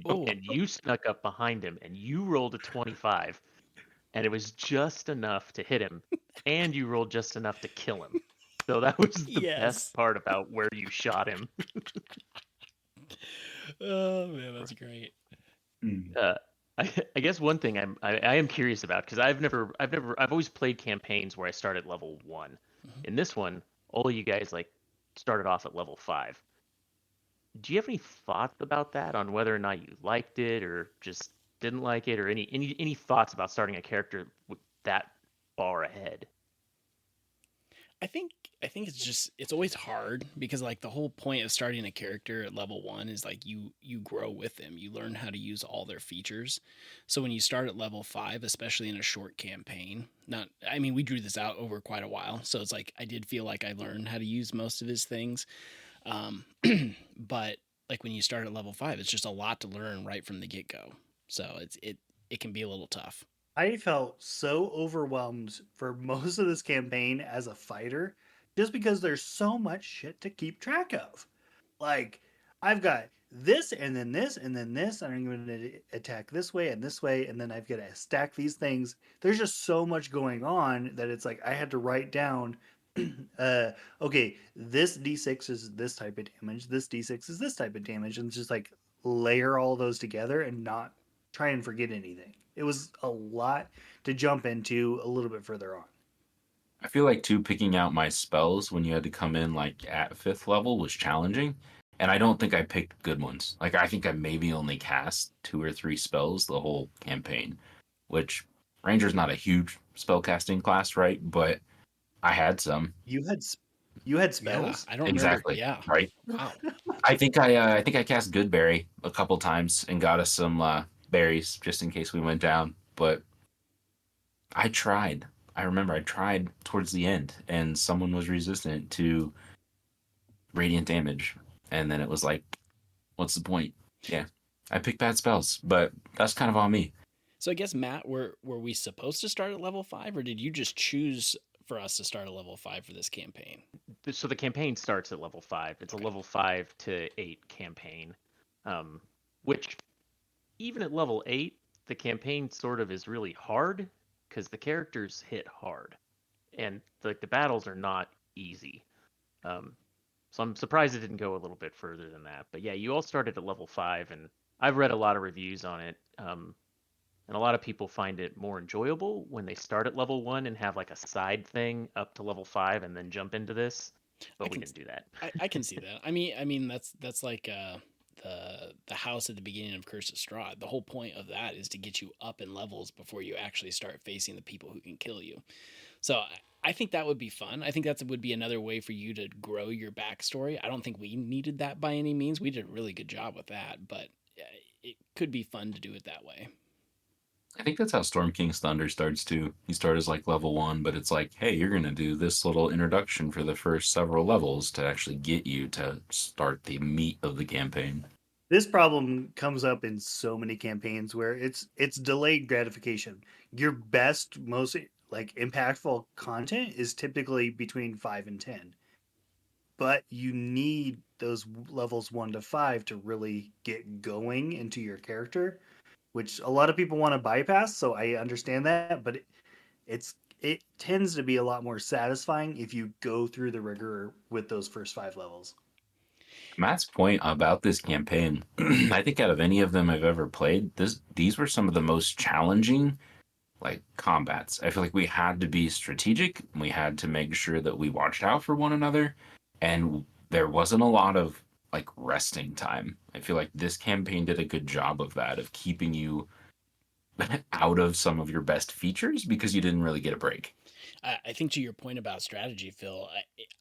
Speaker 1: Oh.
Speaker 3: And you snuck up behind him and you rolled a 25, and it was just enough to hit him, and you rolled just enough to kill him. So that was the
Speaker 1: Yes.
Speaker 3: best part about where you shot him.
Speaker 1: Oh man, that's great.
Speaker 3: I guess one thing I am curious about, because I've always played campaigns where I start at level 1. In this one, all you guys like started off at level 5. Do you have any thoughts about that, on whether or not you liked it or just didn't like it, or any thoughts about starting a character with that far ahead?
Speaker 1: I think it's always hard because like the whole point of starting a character at level 1 is like you grow with them. You learn how to use all their features. So when you start at level 5, especially in a short campaign, we drew this out over quite a while. So it's like I did feel like I learned how to use most of his things. But like when you start at level 5, it's just a lot to learn right from the get-go. So it can be a little tough.
Speaker 5: I felt so overwhelmed for most of this campaign as a fighter, just because there's so much shit to keep track of. Like, I've got this, and then this, and then this, and I'm going to attack this way, and then I've got to stack these things. There's just so much going on that it's like I had to write down, okay, this D6 is this type of damage, this D6 is this type of damage, and just like layer all those together and not try and forget anything. It was a lot to jump into a little bit further on.
Speaker 4: I feel like too, picking out my spells when you had to come in like at 5th level was challenging, and I don't think I picked good ones. Like I think I maybe only cast 2 or 3 spells the whole campaign, which Ranger's not a huge spellcasting class, right? But I had some.
Speaker 5: You had spells?
Speaker 1: Yeah, I don't
Speaker 4: Exactly.
Speaker 1: remember. Yeah.
Speaker 4: Right.
Speaker 1: Wow.
Speaker 4: I think I cast Goodberry a couple times and got us some berries just in case we went down. But I tried. I remember I tried towards the end, and someone was resistant to radiant damage, and then it was like, what's the point? Yeah, I picked bad spells, but that's kind of on me.
Speaker 1: So I guess Matt, were we supposed to start at level 5, or did you just choose for us to start at level 5 for this campaign?
Speaker 3: So the campaign starts at level 5. It's
Speaker 1: Okay.
Speaker 3: a level 5 to 8 campaign, which even at level 8, the campaign sort of is really hard because the characters hit hard, and the battles are not easy. So I'm surprised it didn't go a little bit further than that. But yeah, you all started at level 5, and I've read a lot of reviews on it. And a lot of people find it more enjoyable when they start at level 1 and have like a side thing up to level 5 and then jump into this. But we didn't do that.
Speaker 1: I can see that. I mean that's like the house at the beginning of Curse of Strahd. The whole point of that is to get you up in levels before you actually start facing the people who can kill you. So I think that would be fun. I think that would be another way for you to grow your backstory. I don't think we needed that by any means. We did a really good job with that, but it could be fun to do it that way.
Speaker 4: I think that's how Storm King's Thunder starts too. You start as like level 1, but it's like, hey, you're gonna do this little introduction for the first several levels to actually get you to start the meat of the campaign.
Speaker 5: This problem comes up in so many campaigns where it's delayed gratification. Your best, most like impactful content is typically between 5 and 10. But you need those levels 1 to 5 to really get going into your character, which a lot of people want to bypass, so I understand that, but it tends to be a lot more satisfying if you go through the rigor with those first 5 levels.
Speaker 4: Matt's point about this campaign, I think out of any of them I've ever played, these were some of the most challenging like combats. I feel like we had to be strategic. We had to make sure that we watched out for one another, and there wasn't a lot of like resting time. I feel like this campaign did a good job of that, of keeping you out of some of your best features because you didn't really get a break.
Speaker 1: I think to your point about strategy, Phil,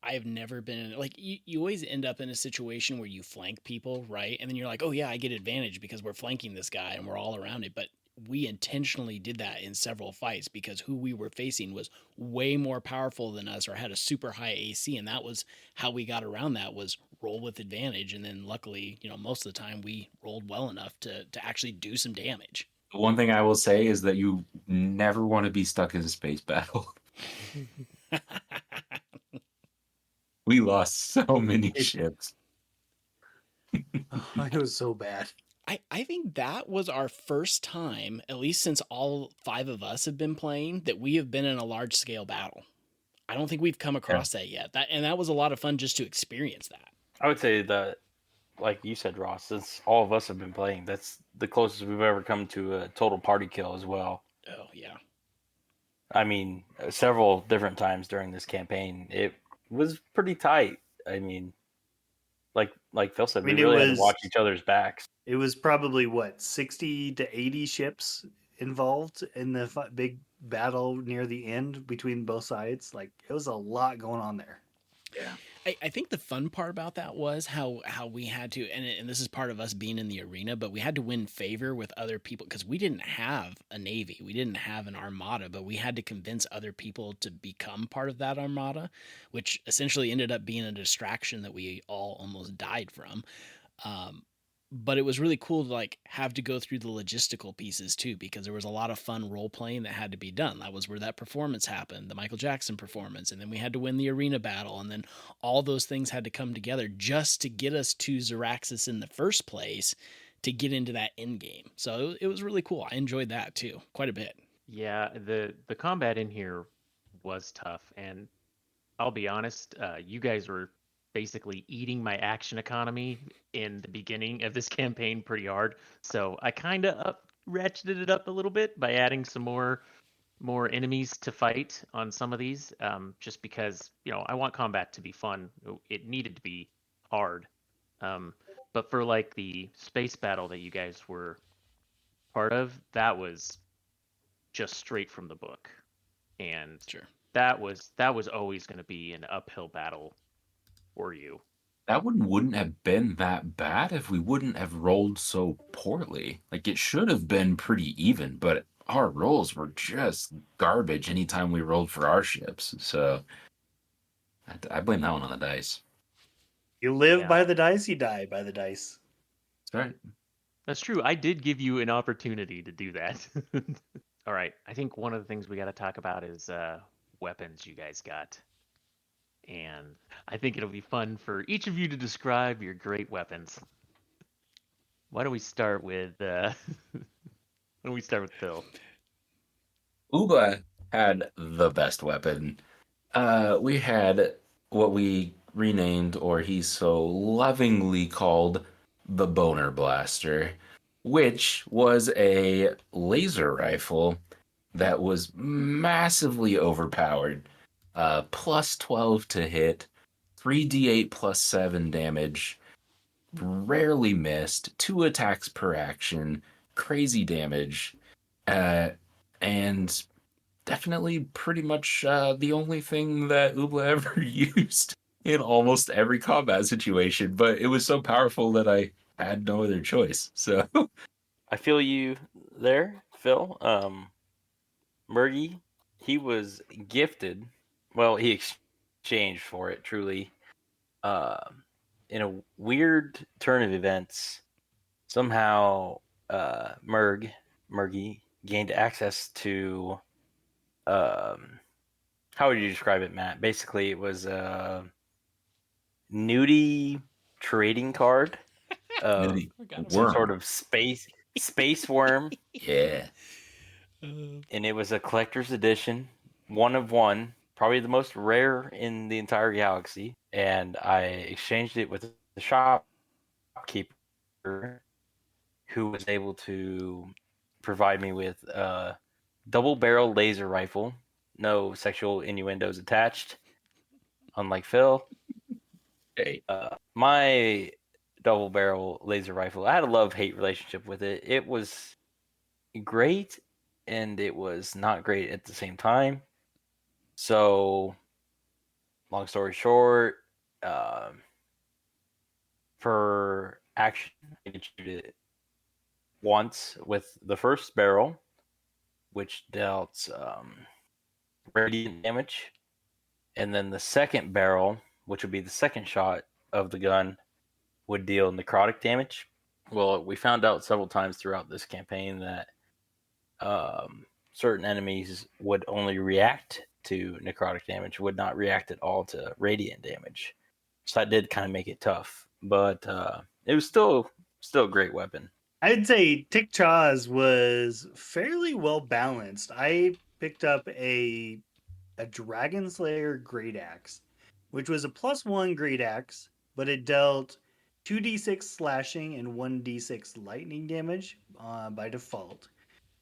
Speaker 1: I've never been in, like you always end up in a situation where you flank people, right? And then you're like, oh yeah, I get advantage because we're flanking this guy and we're all around it. But we intentionally did that in several fights because who we were facing was way more powerful than us or had a super high AC, and that was how we got around that, was roll with advantage. And then luckily, most of the time we rolled well enough to actually do some damage.
Speaker 4: The one thing I will say is that you never want to be stuck in a space battle. We lost so many ships.
Speaker 5: It was so bad.
Speaker 1: I think that was our first time, at least since all 5 of us have been playing, that we have been in a large scale battle. I don't think we've come across that yet. That was a lot of fun just to experience that.
Speaker 2: I would say that, like you said, Ross, since all of us have been playing, that's the closest we've ever come to a total party kill as well.
Speaker 1: Oh, yeah.
Speaker 2: I mean, several different times during this campaign, it was pretty tight. I mean, like Phil said, we really had to watch each other's backs.
Speaker 5: It was probably, 60 to 80 ships involved in the big battle near the end between both sides. Like, it was a lot going on there.
Speaker 4: Yeah.
Speaker 1: I think the fun part about that was how we had to, and this is part of us being in the arena, but we had to win favor with other people because we didn't have a navy, we didn't have an armada, but we had to convince other people to become part of that armada, which essentially ended up being a distraction that we all almost died from. But it was really cool to have to go through the logistical pieces too, because there was a lot of fun role playing that had to be done. That was where that performance happened, the Michael Jackson performance, and then we had to win the arena battle, and then all those things had to come together just to get us to Xaryxis in the first place to get into that end game. So it was really cool. I enjoyed that too, quite a bit.
Speaker 3: Yeah, the combat in here was tough, and I'll be honest, you guys were basically eating my action economy in the beginning of this campaign pretty hard. So I kind of ratcheted it up a little bit by adding some more enemies to fight on some of these, just because I want combat to be fun. It needed to be hard, but for like the space battle that you guys were part of, that was just straight from the book, and
Speaker 1: Sure.
Speaker 3: that was always going to be an uphill battle for you.
Speaker 4: That one wouldn't have been that bad if we wouldn't have rolled so poorly. Like, it should have been pretty even, but our rolls were just garbage anytime we rolled for our ships. So I blame that one on the dice.
Speaker 5: You live
Speaker 3: Yeah.
Speaker 5: by the dice, you die by the dice.
Speaker 4: That's right.
Speaker 3: That's true. I did give you an opportunity to do that. All right. I think one of the things we got to talk about is weapons you guys got. And I think it'll be fun for each of you to describe your great weapons. Why don't we start with Phil?
Speaker 4: Uba had the best weapon. We had what we renamed, or he so lovingly called, the Boner Blaster, which was a laser rifle that was massively overpowered. Plus 12 to hit, 3d8 plus 7 damage, rarely missed, 2 attacks per action, crazy damage, and definitely pretty much the only thing that Ubla ever used in almost every combat situation. But it was so powerful that I had no other choice. So
Speaker 2: I feel you there, Phil. Murgy, he was gifted. Well, he exchanged for it, truly. In a weird turn of events, somehow Murgy gained access to. How would you describe it, Matt? Basically, it was a nudie trading card of
Speaker 4: nitty
Speaker 2: some sort
Speaker 4: worm.
Speaker 2: of space worm,
Speaker 4: Yeah.
Speaker 2: and it was a collector's edition, one of one, probably the most rare in the entire galaxy. And I exchanged it with the shopkeeper, who was able to provide me with a double barrel laser rifle, no sexual innuendos attached, unlike Phil.
Speaker 4: Hey.
Speaker 2: My double barrel laser rifle, I had a love-hate relationship with it. It was great, and it was not great at the same time. So, long story short, for action, I could shoot it once with the first barrel, which dealt radiant damage, and then the second barrel, which would be the second shot of the gun, would deal necrotic damage. Well, we found out several times throughout this campaign that certain enemies would only react to necrotic damage, would not react at all to radiant damage. So that did kind of make it tough, but it was still a great weapon.
Speaker 5: I'd say Tikchaz was fairly well balanced. I picked up a Dragon Slayer Great Axe, which was a +1 Great Axe, but it dealt 2d6 slashing and 1d6 lightning damage by default.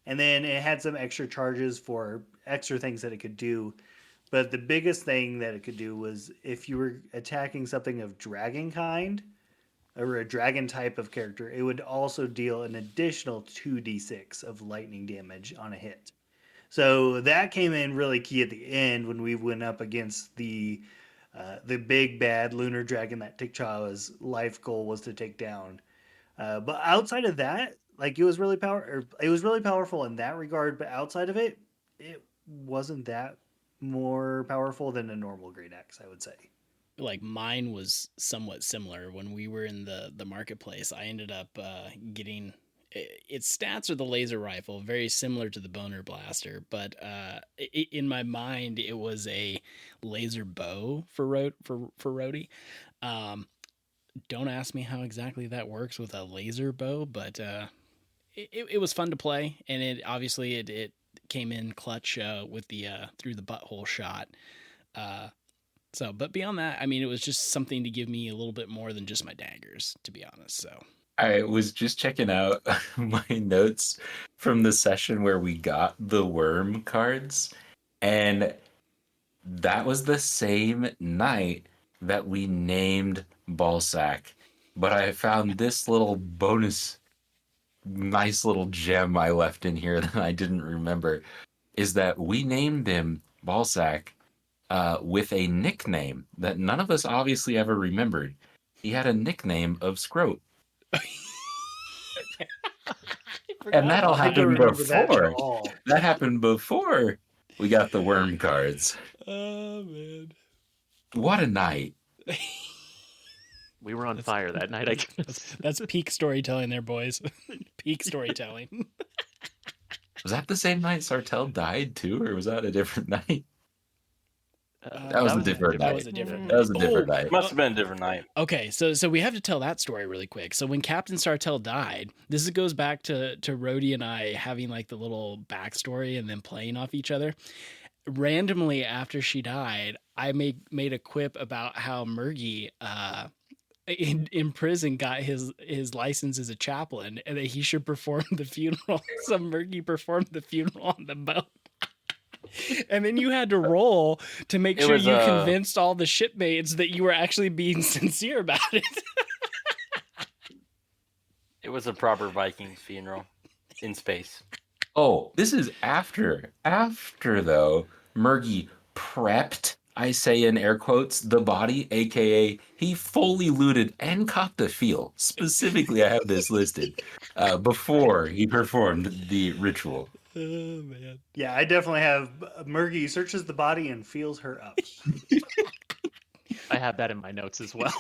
Speaker 5: And then it had some extra charges for extra things that it could do. But the biggest thing that it could do was if you were attacking something of dragon kind or a dragon type of character, it would also deal an additional 2d6 of lightning damage on a hit. So that came in really key at the end when we went up against the big bad lunar dragon that Tikcha's life goal was to take down. But outside of that, like it was really powerful in that regard. But outside of it, it wasn't that more powerful than a normal great axe, I would say.
Speaker 1: Like mine was somewhat similar. When we were in the marketplace, I ended up getting its stats are the laser rifle, very similar to the boner blaster, but in my mind it was a laser bow for Rhodey. Don't ask me how exactly that works with a laser bow, but it was fun to play, and it obviously it came in clutch with the through the butthole shot. So, but beyond that, I mean, it was just something to give me a little bit more than just my daggers, to be honest. So
Speaker 4: I was just checking out my notes from the session where we got the worm cards, and that was the same night that we named Ballsack. But I found this little bonus, nice little gem I left in here that I didn't remember, is that we named him Ballsack with a nickname that none of us obviously ever remembered. He had a nickname of Scroat. And that all
Speaker 5: I don't
Speaker 4: happened
Speaker 5: remember that at
Speaker 4: before.
Speaker 5: all.
Speaker 4: That happened before we got the worm cards.
Speaker 1: oh man,
Speaker 4: What a night.
Speaker 3: We were on fire that night, I guess.
Speaker 1: That's peak storytelling there, boys. Peak storytelling.
Speaker 4: Was that the same night Sartell died too, or was that a different night? That was a different
Speaker 1: That
Speaker 4: night.
Speaker 1: was a different
Speaker 4: That was a
Speaker 1: night.
Speaker 4: different
Speaker 1: Oh,
Speaker 4: night.
Speaker 2: Must have been a different night.
Speaker 1: Okay, so we have to tell that story really quick. So when Captain Sartell died, this goes back to Rhodey and I having like the little backstory and then playing off each other. Randomly after she died, I made a quip about how Murgy in prison got his license as a chaplain and that he should perform the funeral. So Murgy performed the funeral on the boat. And then you had to roll to make
Speaker 2: It
Speaker 1: sure
Speaker 2: was,
Speaker 1: you convinced all the shipmates that you were actually being sincere about it.
Speaker 2: It was a proper Vikings funeral in space.
Speaker 4: Oh, this is after though, Murgy prepped, I say in air quotes, the body, aka he fully looted and caught the feel. Specifically, I have this listed before he performed the ritual.
Speaker 1: Oh man.
Speaker 5: Yeah, I definitely have. Murgy searches the body and feels her up.
Speaker 3: I have that in my notes as well.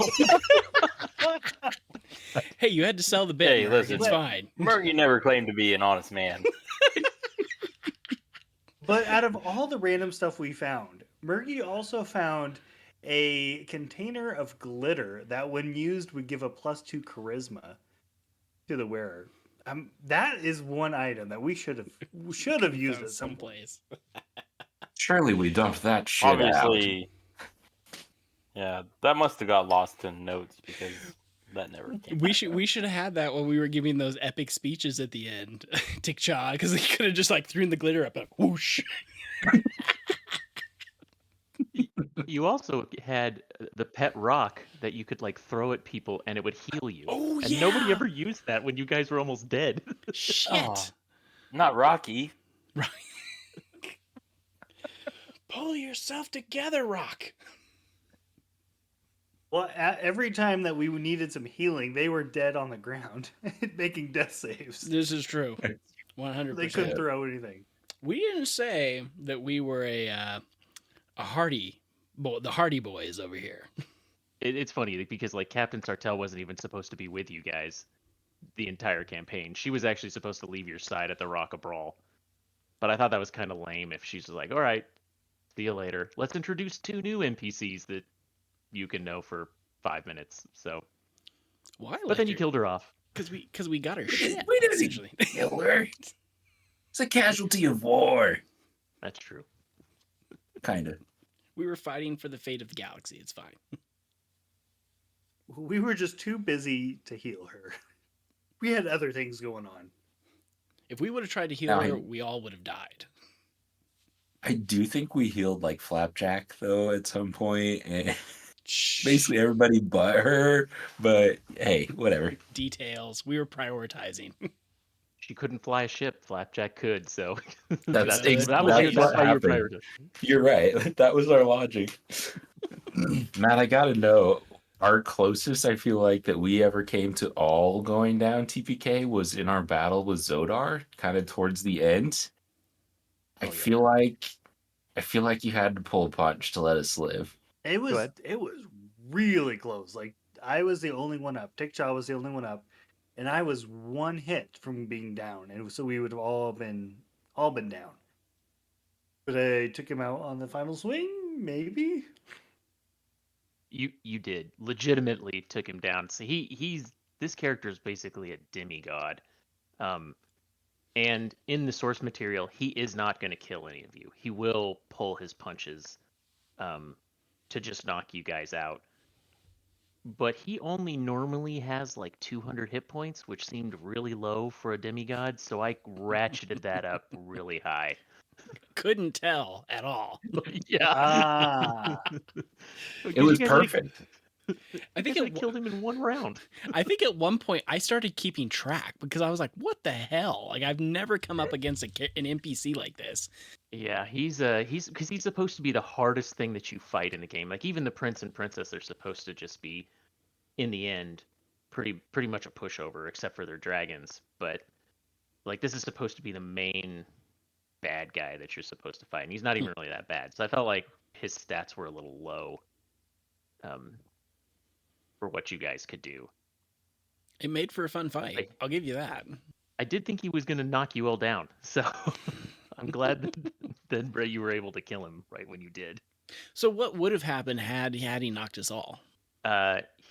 Speaker 1: Hey, you had to sell the bit.
Speaker 2: Hey,
Speaker 1: Murg.
Speaker 2: listen.
Speaker 1: It's fine.
Speaker 2: Murgy never claimed to be an honest man.
Speaker 5: But out of all the random stuff we found, Murgy also found a container of glitter that, when used, would give a +2 charisma to the wearer. That is one item that we should have used
Speaker 1: Found
Speaker 5: at some point.
Speaker 1: someplace.
Speaker 4: Surely we dumped that shit out.
Speaker 2: Obviously, yeah, that must have got lost in notes because that never came.
Speaker 1: We should have had that when we were giving those epic speeches at the end, Tick-Cha, because he could have just like thrown the glitter up and whoosh.
Speaker 3: You also had the pet rock that you could like throw at people and it would heal you.
Speaker 1: Oh,
Speaker 3: and
Speaker 1: yeah.
Speaker 3: nobody ever used that when you guys were almost dead.
Speaker 1: Shit.
Speaker 2: Oh. Not Rocky.
Speaker 1: Right. Pull yourself together, Rock.
Speaker 5: Well, every time that we needed some healing, they were dead on the ground, making death saves.
Speaker 1: This is true. 100%.
Speaker 5: They couldn't throw anything.
Speaker 1: We didn't say that we were the Hardy Boys over here.
Speaker 3: It's funny because like Captain Sartell wasn't even supposed to be with you guys the entire campaign. She was actually supposed to leave your side at the Rock of Brawl. But I thought that was kind of lame if she's like, all right, see you later. Let's introduce 2 new NPCs that you can know for 5 minutes. So,
Speaker 1: Why?
Speaker 3: but then you killed her off.
Speaker 1: Because we got her shit.
Speaker 4: We didn't
Speaker 1: essentially.
Speaker 4: kill her. It's a casualty of war.
Speaker 3: That's true.
Speaker 4: Kind of.
Speaker 1: We were fighting for the fate of the galaxy. It's fine.
Speaker 5: We were just too busy to heal her. We had other things going on.
Speaker 1: If we would have tried to heal her, we all would have died.
Speaker 4: I do think we healed like Flapjack though at some point, and
Speaker 1: Shh.
Speaker 4: basically everybody but her. But hey, whatever.
Speaker 1: Details. We were prioritizing.
Speaker 3: She couldn't fly a ship. Flapjack could, so
Speaker 4: That's
Speaker 3: that was
Speaker 4: what
Speaker 3: how you were
Speaker 4: happened.
Speaker 3: prioritizing.
Speaker 4: You're right. That was our logic. Matt, I gotta know. Our closest I feel like that we ever came to all going down TPK was in our battle with Zodar, kind of towards the end. I feel like you had to pull a punch to let us live.
Speaker 5: It
Speaker 3: Go
Speaker 5: was
Speaker 3: ahead.
Speaker 5: really close. Like, I was the only one up. Tick-Cha was the only one up, and I was one hit from being down, and so we would have all been down. But I took him out on the final swing, maybe.
Speaker 3: You did legitimately took him down. So he's this character is basically a demigod, and in the source material, he is not going to kill any of you. He will pull his punches, to just knock you guys out. But he only normally has like 200 hit points, which seemed really low for a demigod. So I ratcheted that up really high.
Speaker 1: Couldn't tell at all.
Speaker 3: Yeah,
Speaker 5: Ah,
Speaker 4: It was perfect.
Speaker 1: I think
Speaker 3: I
Speaker 1: it
Speaker 3: killed him in one round.
Speaker 1: I think at one point I started keeping track because I was like, "What the hell?" Like I've never come up against an NPC like this.
Speaker 3: Yeah, he's because he's supposed to be the hardest thing that you fight in the game. Like even the prince and princess are supposed to just be, in the end, pretty much a pushover, except for their dragons. But like this is supposed to be the main bad guy that you're supposed to fight, and he's not even really that bad. So I felt like his stats were a little low. for what you guys could do.
Speaker 1: It made for a fun fight. I'll give you that.
Speaker 3: I did think he was going to knock you all down, so I'm glad that you were able to kill him right when you did.
Speaker 1: So what would have happened had he knocked us all?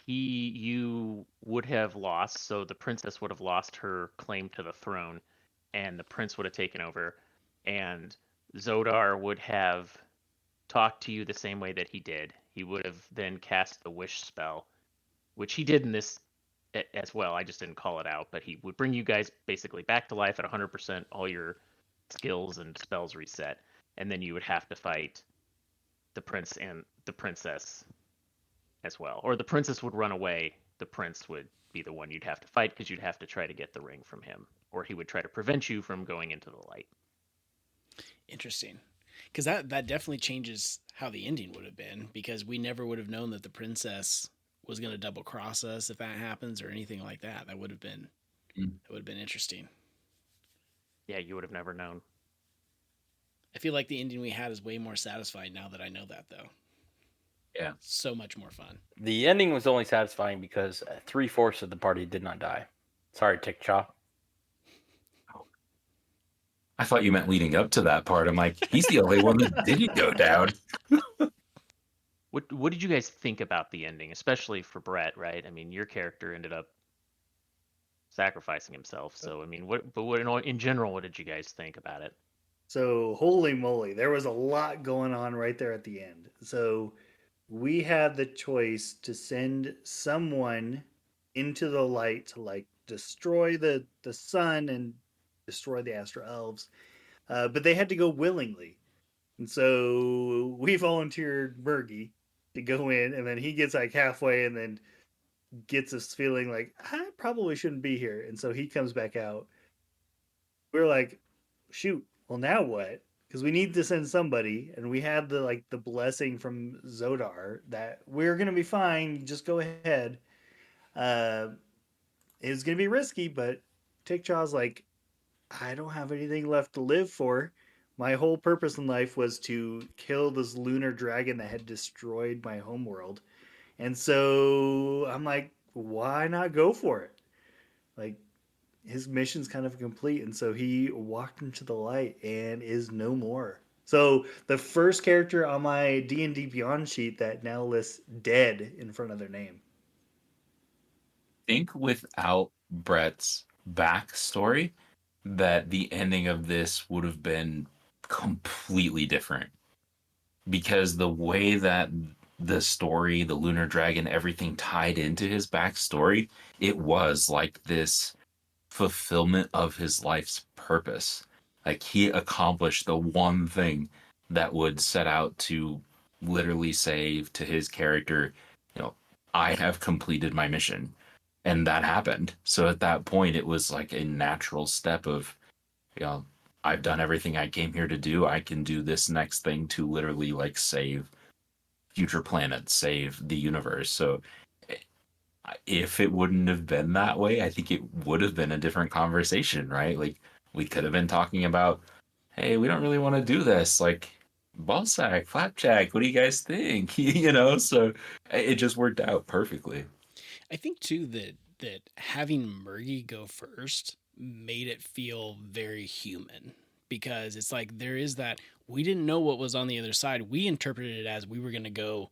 Speaker 3: You would have lost, so the princess would have lost her claim to the throne, and the prince would have taken over, and Zodar would have talked to you the same way that he did. He would have then cast the wish spell, which he did in this as well. I just didn't call it out, but he would bring you guys basically back to life at 100%, all your skills and spells reset, and then you would have to fight the prince and the princess as well. Or the princess would run away, the prince would be the one you'd have to fight because you'd have to try to get the ring from him, or he would try to prevent you from going into the light.
Speaker 1: Interesting. Because that definitely changes how the ending would have been, because we never would have known that the princess was going to double cross us if that happens or anything like that. That would have been interesting.
Speaker 3: Yeah, you would have never known.
Speaker 1: I feel like the ending we had is way more satisfying now that I know that, though.
Speaker 4: Yeah.
Speaker 1: So much more fun.
Speaker 2: The ending was only satisfying because 3/4 of the party did not die. Sorry, Tickchaw.
Speaker 4: I thought you meant leading up to that part. I'm like, he's the only one that didn't go down.
Speaker 3: What did you guys think about the ending, especially for Brett, right? I mean, your character ended up sacrificing himself. So, I mean, what in general, what did you guys think about it?
Speaker 5: So, holy moly, there was a lot going on right there at the end. So, we had the choice to send someone into the light to like destroy the sun and destroy the Astro Elves, but they had to go willingly. And so we volunteered Murgy to go in, and then he gets like halfway and then gets us feeling like, I probably shouldn't be here. And so he comes back out. We're like, shoot, well, now what? Because we need to send somebody, and we had the blessing from Zodar that we're gonna be fine. Just go ahead. It was gonna be risky, but Tickchaw's like, I don't have anything left to live for. My whole purpose in life was to kill this lunar dragon that had destroyed my homeworld, and so I'm like, why not go for it? Like, his mission's kind of complete, and so he walked into the light and is no more. So the first character on my D&D Beyond sheet that now lists dead in front of their name.
Speaker 4: I think without Brett's backstory, that the ending of this would have been completely different. Because the way that the story, the Lunar Dragon, everything tied into his backstory, it was like this fulfillment of his life's purpose. Like, he accomplished the one thing that would set out to literally say to his character, I have completed my mission. And that happened. So at that point, it was like a natural step of, I've done everything I came here to do. I can do this next thing to literally like save future planets, save the universe. So if it wouldn't have been that way, I think it would have been a different conversation, right? Like, we could have been talking about, hey, we don't really want to do this. Like, Ballsack, Flapjack, what do you guys think? So it just worked out perfectly.
Speaker 1: I think too that having Murgy go first made it feel very human, because it's like there is that we didn't know what was on the other side. We interpreted it as we were going to go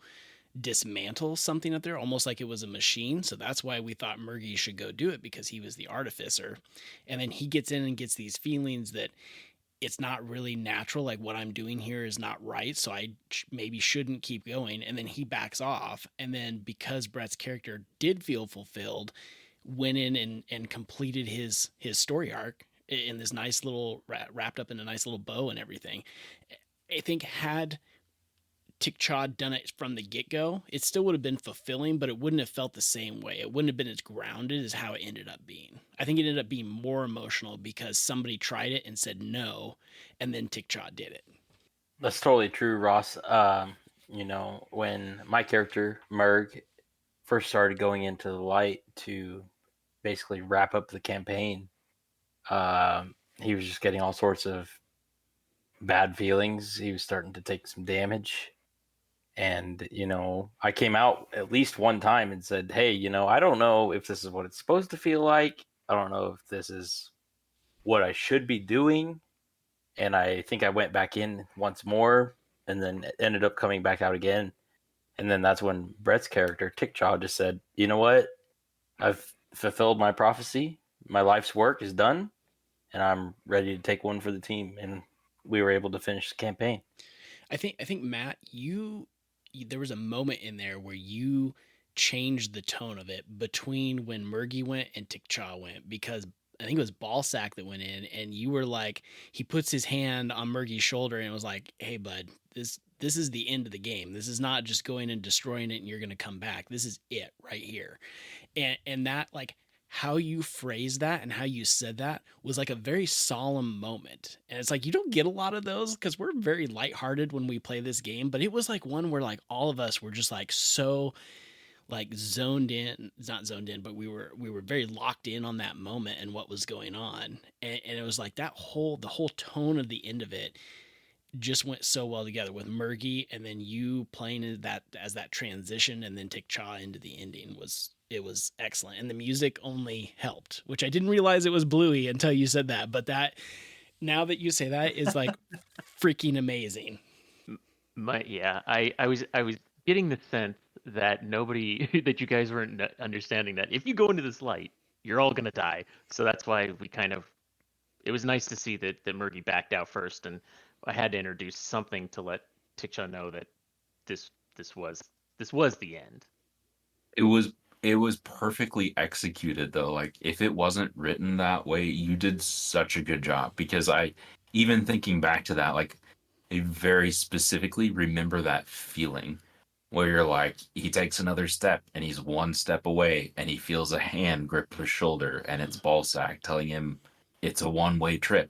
Speaker 1: dismantle something up there, almost like it was a machine. So that's why we thought Murgy should go do it, because he was the artificer. And then he gets in and gets these feelings that it's not really natural. Like, what I'm doing here is not right. So I maybe shouldn't keep going. And then he backs off. And then because Brett's character did feel fulfilled, went in and completed his story arc in this nice little, wrapped up in a nice little bow and everything. I think had Tickchaw done it from the get-go, it still would have been fulfilling, but it wouldn't have felt the same way. It wouldn't have been as grounded as how it ended up being. I think it ended up being more emotional because somebody tried it and said no, and then Tickchaw did it.
Speaker 2: That's totally true, Ross. When my character, Murg, first started going into the light to basically wrap up the campaign, he was just getting all sorts of bad feelings. He was starting to take some damage. And, I came out at least one time and said, hey, I don't know if this is what it's supposed to feel like. I don't know if this is what I should be doing. And I think I went back in once more and then ended up coming back out again. And then that's when Brett's character, Tickjaw, just said, you know what? I've fulfilled my prophecy. My life's work is done. And I'm ready to take one for the team. And we were able to finish the campaign.
Speaker 1: I think Matt, there was a moment in there where you changed the tone of it between when Murgy went and Tickchaw went, because I think it was Ballsack that went in, and you were like, he puts his hand on Murgy's shoulder and was like, "Hey, bud, this is the end of the game. This is not just going and destroying it and you're going to come back. This is it right here." And that, like, how you phrased that and how you said that was like a very solemn moment. And it's like, you don't get a lot of those because we're very lighthearted when we play this game, but it was like one where like all of us were just like so like zoned in, it's not zoned in, but we were very locked in on that moment and what was going on. And it was like the whole tone of the end of it just went so well together with Murgy, and then you playing that as that transition, and then Tickchaw into the ending was excellent. And the music only helped, which I didn't realize it was Bluey until you said that. But that, now that you say that, is like freaking amazing.
Speaker 3: I was getting the sense that nobody that you guys weren't understanding that if you go into this light, you're all gonna die. So that's why it was nice to see that Murgy backed out first, and I had to introduce something to let Tickchaw know that this was the end.
Speaker 4: It was perfectly executed though. Like if it wasn't written that way, you did such a good job, because I, even thinking back to that, like I very specifically remember that feeling where you're like, he takes another step and he's one step away and he feels a hand grip his shoulder and it's Ballsack telling him it's a one-way trip.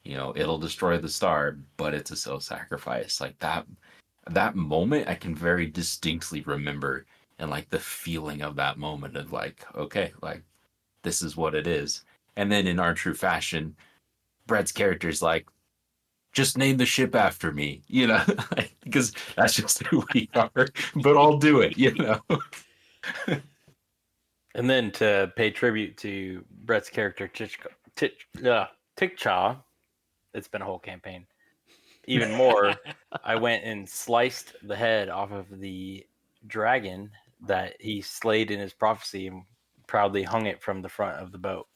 Speaker 4: It'll destroy the star, but it's a self-sacrifice. Like that moment I can very distinctly remember, and like the feeling of that moment of like, okay, like this is what it is. And then in our true fashion, Brett's character's like, just name the ship after me, because that's just who we are, but I'll do it.
Speaker 2: And then to pay tribute to Brett's character, Tickchaw, it's been a whole campaign. Even more, I went and sliced the head off of the dragon that he slayed in his prophecy and proudly hung it from the front of the boat.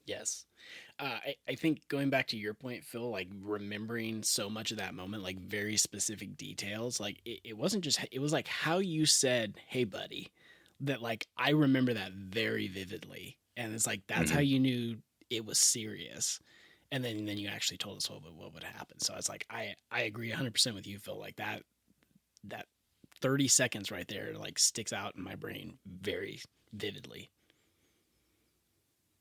Speaker 1: Yes. I think going back to your point, Phil, like remembering so much of that moment, like very specific details, like it wasn't just, it was like how you said, "Hey, buddy," that like I remember that very vividly. And it's like, that's how you knew it was serious. And then you actually told us what would happen. So it's like, I agree 100% with you, Phil. Like that 30 seconds right there, like sticks out in my brain very vividly.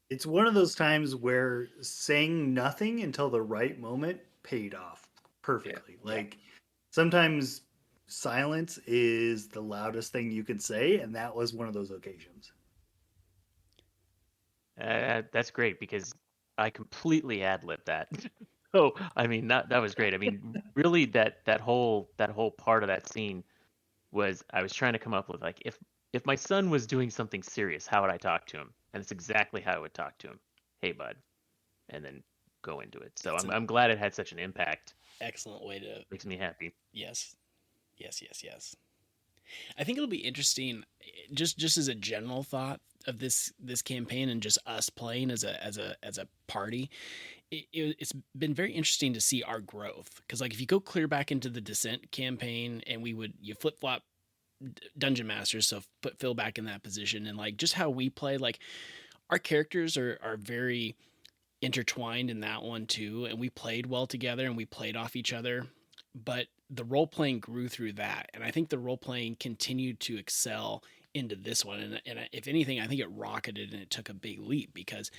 Speaker 5: It's one of those times where saying nothing until the right moment paid off perfectly.
Speaker 2: Yeah.
Speaker 5: Like sometimes silence is the loudest thing you can say, and that was one of those occasions.
Speaker 3: That's great, because I completely ad-libbed that. So I mean that was great. I mean, really that whole part of that scene was, I was trying to come up with like, if my son was doing something serious, how would I talk to him? And it's exactly how I would talk to him. "Hey, bud," and then go into it. So I'm glad it had such an impact.
Speaker 1: Excellent way to.
Speaker 3: Makes me happy.
Speaker 1: Yes. I think it'll be interesting, just as a general thought of this campaign and just us playing as a party. It's been very interesting to see our growth, because like if you go clear back into the Descent campaign and you flip flop dungeon masters, so put Phil back in that position, and like just how we play, like our characters are very intertwined in that one too, and we played well together and we played off each other. But the role playing grew through that, and I think the role playing continued to excel into this one, and if anything, I think it rocketed and it took a big leap, because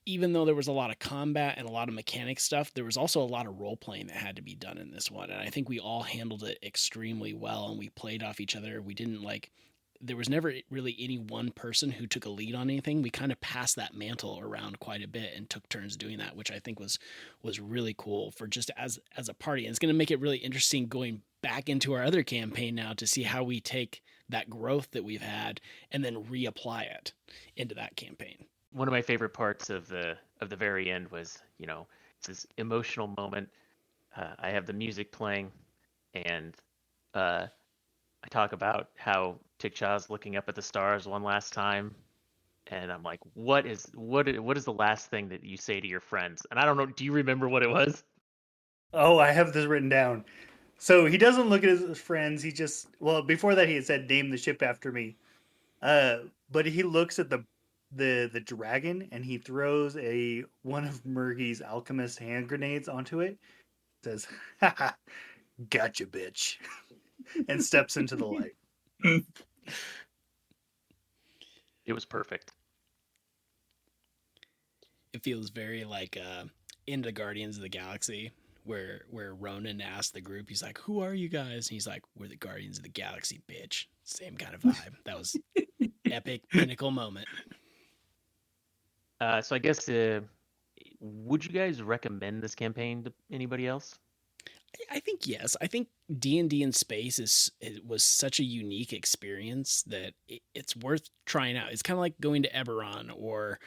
Speaker 1: even though there was a lot of combat and a lot of mechanic stuff, there was also a lot of role playing that had to be done in this one. And I think we all handled it extremely well, and we played off each other. We didn't like, there was never really any one person who took a lead on anything. We kind of passed that mantle around quite a bit and took turns doing that, which I think was really cool for just as a party. And it's going to make it really interesting going back into our other campaign now to see how we take that growth that we've had and then reapply it into that campaign.
Speaker 3: One of my favorite parts of the very end was, it's this emotional moment. I have the music playing, and I talk about how Tikcha's looking up at the stars one last time, and I'm like, what is the last thing that you say to your friends? And I don't know, do you remember what it was?
Speaker 5: Oh, I have this written down. So he doesn't look at his friends. He just, well, before that he had said, "Name the ship after me." But he looks at the dragon and he throws one of Murgy's alchemist hand grenades onto it. Says, "Haha, gotcha, bitch," and steps into the light.
Speaker 3: It was perfect.
Speaker 1: It feels very like into Guardians of the Galaxy, where Ronan asked the group, he's like, "Who are you guys?" And he's like, "We're the Guardians of the Galaxy, bitch." Same kind of vibe. That was epic, pinnacle moment.
Speaker 3: So I guess, would you guys recommend this campaign to anybody else?
Speaker 1: I think yes. I think D&D in space was such a unique experience that it's worth trying out. It's kind of like going to Eberron or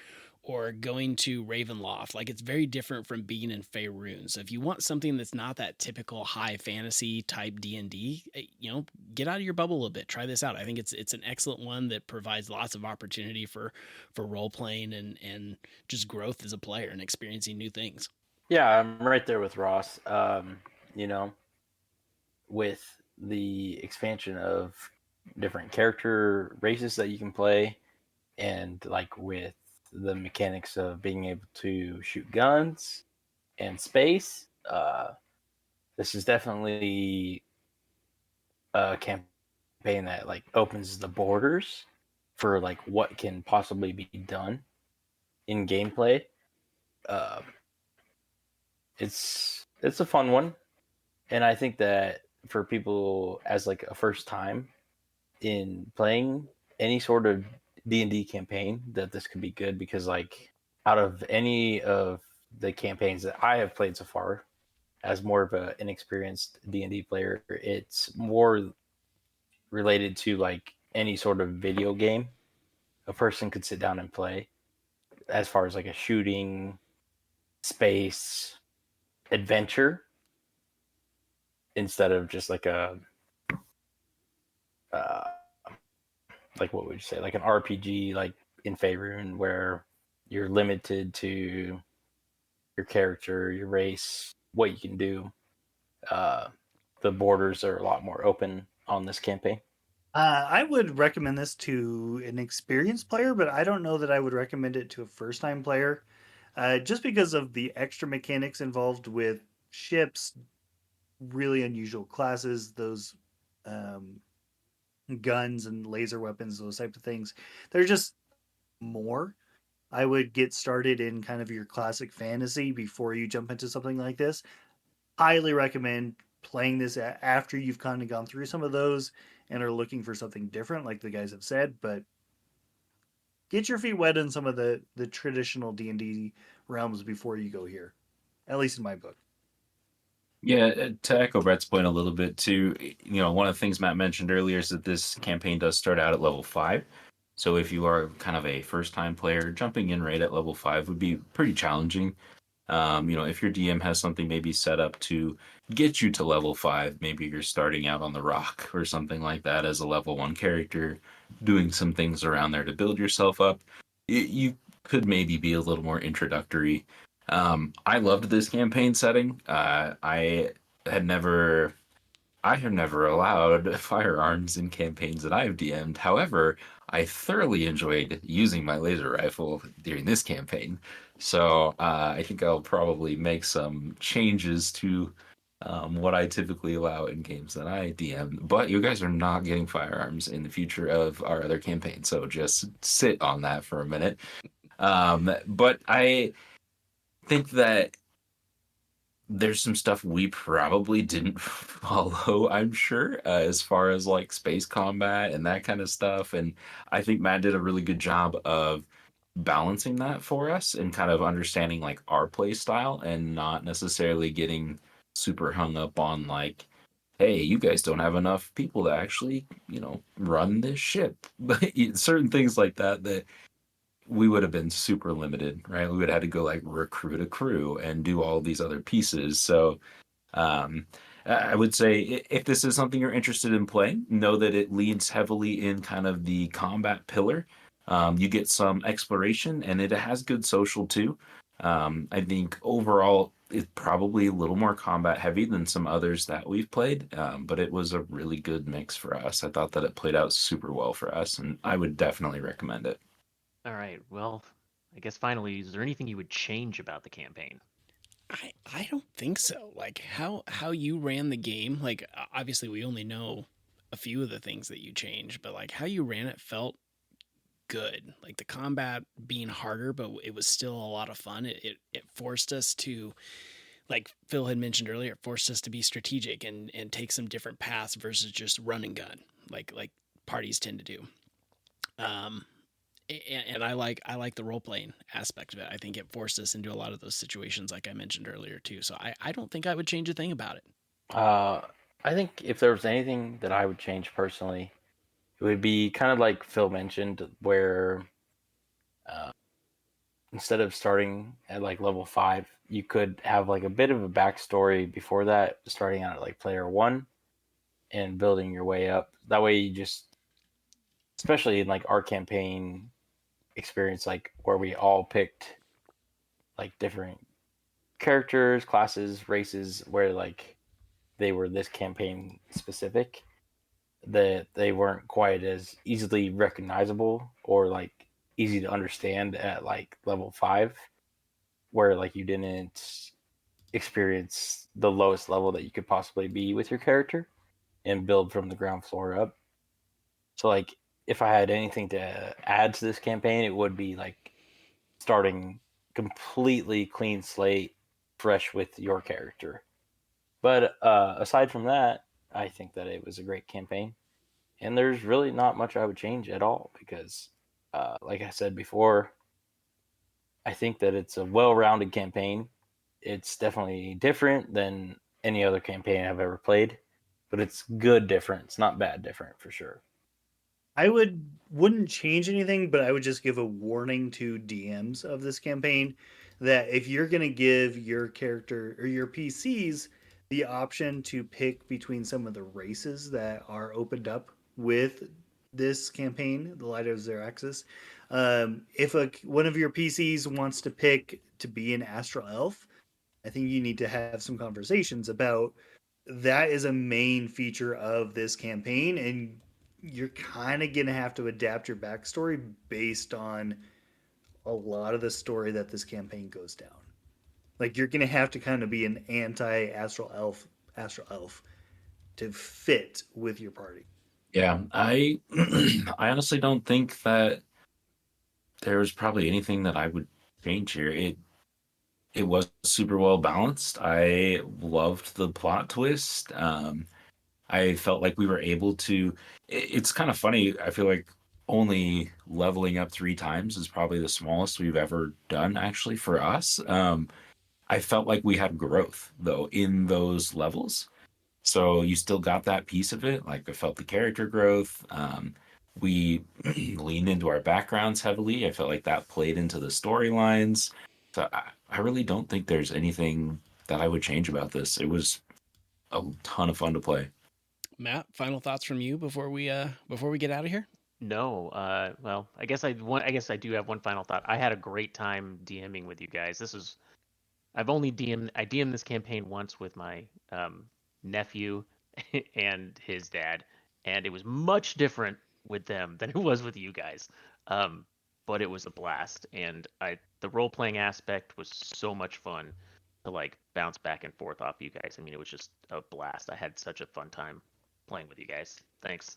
Speaker 1: going to Ravenloft. Like, it's very different from being in Faerun. So if you want something that's not that typical high fantasy type D&D, get out of your bubble a little bit. Try this out. I think it's an excellent one that provides lots of opportunity for role playing and just growth as a player and experiencing new things.
Speaker 2: Yeah, I'm right there with Ross. With the expansion of different character races that you can play, and like with the mechanics of being able to shoot guns and space, this is definitely a campaign that like opens the borders for like what can possibly be done in gameplay. It's a fun one, and I think that for people as like a first time in playing any sort of D&D campaign, that this could be good, because like out of any of the campaigns that I have played so far, as more of an inexperienced D&D player, it's more related to like any sort of video game a person could sit down and play, as far as like a shooting space adventure, instead of just like a like, what would you say, like an RPG like in Faerun, where you're limited to your character, your race, what you can do. The borders are a lot more open on this campaign.
Speaker 5: I would recommend this to an experienced player, but I don't know that I would recommend it to a first-time player, just because of the extra mechanics involved with ships, really unusual classes, those guns and laser weapons, those type of things. They're just more. I would get started in kind of your classic fantasy before you jump into something like this. Highly recommend playing this after you've kind of gone through some of those and are looking for something different, like the guys have said. But get your feet wet in some of the traditional D&D realms before you go here, at least in my book.
Speaker 4: Yeah, to echo Brett's point a little bit too, one of the things Matt mentioned earlier is that this campaign does start out at level 5. So if you are kind of a first-time player, jumping in right at level 5 would be pretty challenging. If your DM has something maybe set up to get you to level 5, maybe you're starting out on the rock or something like that as a level 1 character, doing some things around there to build yourself up, you could maybe be a little more introductory. I loved this campaign setting. I have never allowed firearms in campaigns that I've DM'd. However, I thoroughly enjoyed using my laser rifle during this campaign. So I think I'll probably make some changes to what I typically allow in games that I DM. But you guys are not getting firearms in the future of our other campaign. So just sit on that for a minute. But I think that there's some stuff we probably didn't follow, I'm sure, as far as like space combat and that kind of stuff. And I think Matt did a really good job of balancing that for us and kind of understanding like our play style and not necessarily getting super hung up on like hey, you guys don't have enough people to actually, run this ship. Certain things like that we would have been super limited, right? We would have had to go like recruit a crew and do all these other pieces. So um, I would say if this is something you're interested in playing, know that it leans heavily in kind of the combat pillar. You get some exploration and it has good social too. I think overall it's probably a little more combat heavy than some others that we've played, but it was a really good mix for us. I thought that it played out super well for us, and I would definitely recommend it.
Speaker 3: All right. Well, I guess finally, is there anything you would change about the campaign?
Speaker 1: I don't think so. Like how you ran the game, like obviously we only know a few of the things that you changed, but like how you ran it felt good. Like the combat being harder, but it was still a lot of fun. It forced us to, like Phil had mentioned earlier, it forced us to be strategic and take some different paths versus just run and gun, like parties tend to do. Um, and I like the role playing aspect of it. I think it forced us into a lot of those situations, like I mentioned earlier too. So I don't think I would change a thing about it.
Speaker 2: I think if there was anything that I would change personally, it would be kind of like Phil mentioned, where uh, instead of starting at like level 5, you could have like a bit of a backstory before that, starting out at like player 1 and building your way up. That way, you just, especially in like our campaign experience, like where we all picked like different characters, classes, races, where like they were this campaign specific, that they weren't quite as easily recognizable or like easy to understand at like level 5, where like you didn't experience the lowest level that you could possibly be with your character and build from the ground floor up. So like if I had anything to add to this campaign, it would be like starting completely clean slate, fresh with your character. But aside from that, I think that it was a great campaign, and there's really not much I would change at all because, like I said before, I think that it's a well-rounded campaign. It's definitely different than any other campaign I've ever played, but it's good different. It's not bad different for sure.
Speaker 5: I wouldn't change anything, but I would just give a warning to DMs of this campaign that if you're going to give your character or your PCs the option to pick between some of the races that are opened up with this campaign, the Light of Xaryxis, if one of your PCs wants to pick to be an astral elf, I think you need to have some conversations about that is a main feature of this campaign, and you're kind of gonna have to adapt your backstory based on a lot of the story that this campaign goes down. Like you're gonna have to kind of be an anti astral elf to fit with your party.
Speaker 4: Yeah, I I honestly don't think that there was probably anything that I would change here. It was super well balanced. I loved the plot twist. I felt like we were able to. It's kind of funny. I feel like only leveling up 3 times is probably the smallest we've ever done, actually, for us. I felt like we had growth though in those levels. So you still got that piece of it. Like I felt the character growth. We leaned into our backgrounds heavily. I felt like that played into the storylines. So I really don't think there's anything that I would change about this. It was a ton of fun to play.
Speaker 1: Matt, final thoughts from you before we get out of here?
Speaker 3: No. Well, I guess I do have one final thought. I had a great time DMing with you guys. I DM'd this campaign once with my nephew and his dad, and it was much different with them than it was with you guys. Um, but it was a blast, and the role playing aspect was so much fun to like bounce back and forth off you guys. I mean, it was just a blast. I had such a fun time playing with you guys. Thanks.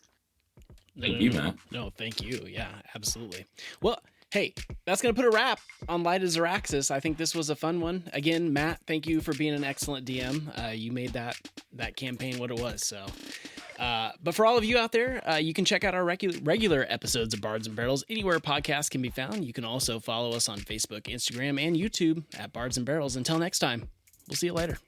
Speaker 4: Thank you, Matt.
Speaker 1: No, thank you. Yeah, absolutely. Well, hey, that's going to put a wrap on Light of Xaryxis. I think this was a fun one. Again, Matt, thank you for being an excellent DM. You made that campaign what it was. So, but for all of you out there, you can check out our regular episodes of Bards and Barrels anywhere podcasts can be found. You can also follow us on Facebook, Instagram, and YouTube at Bards and Barrels. Until next time, we'll see you later.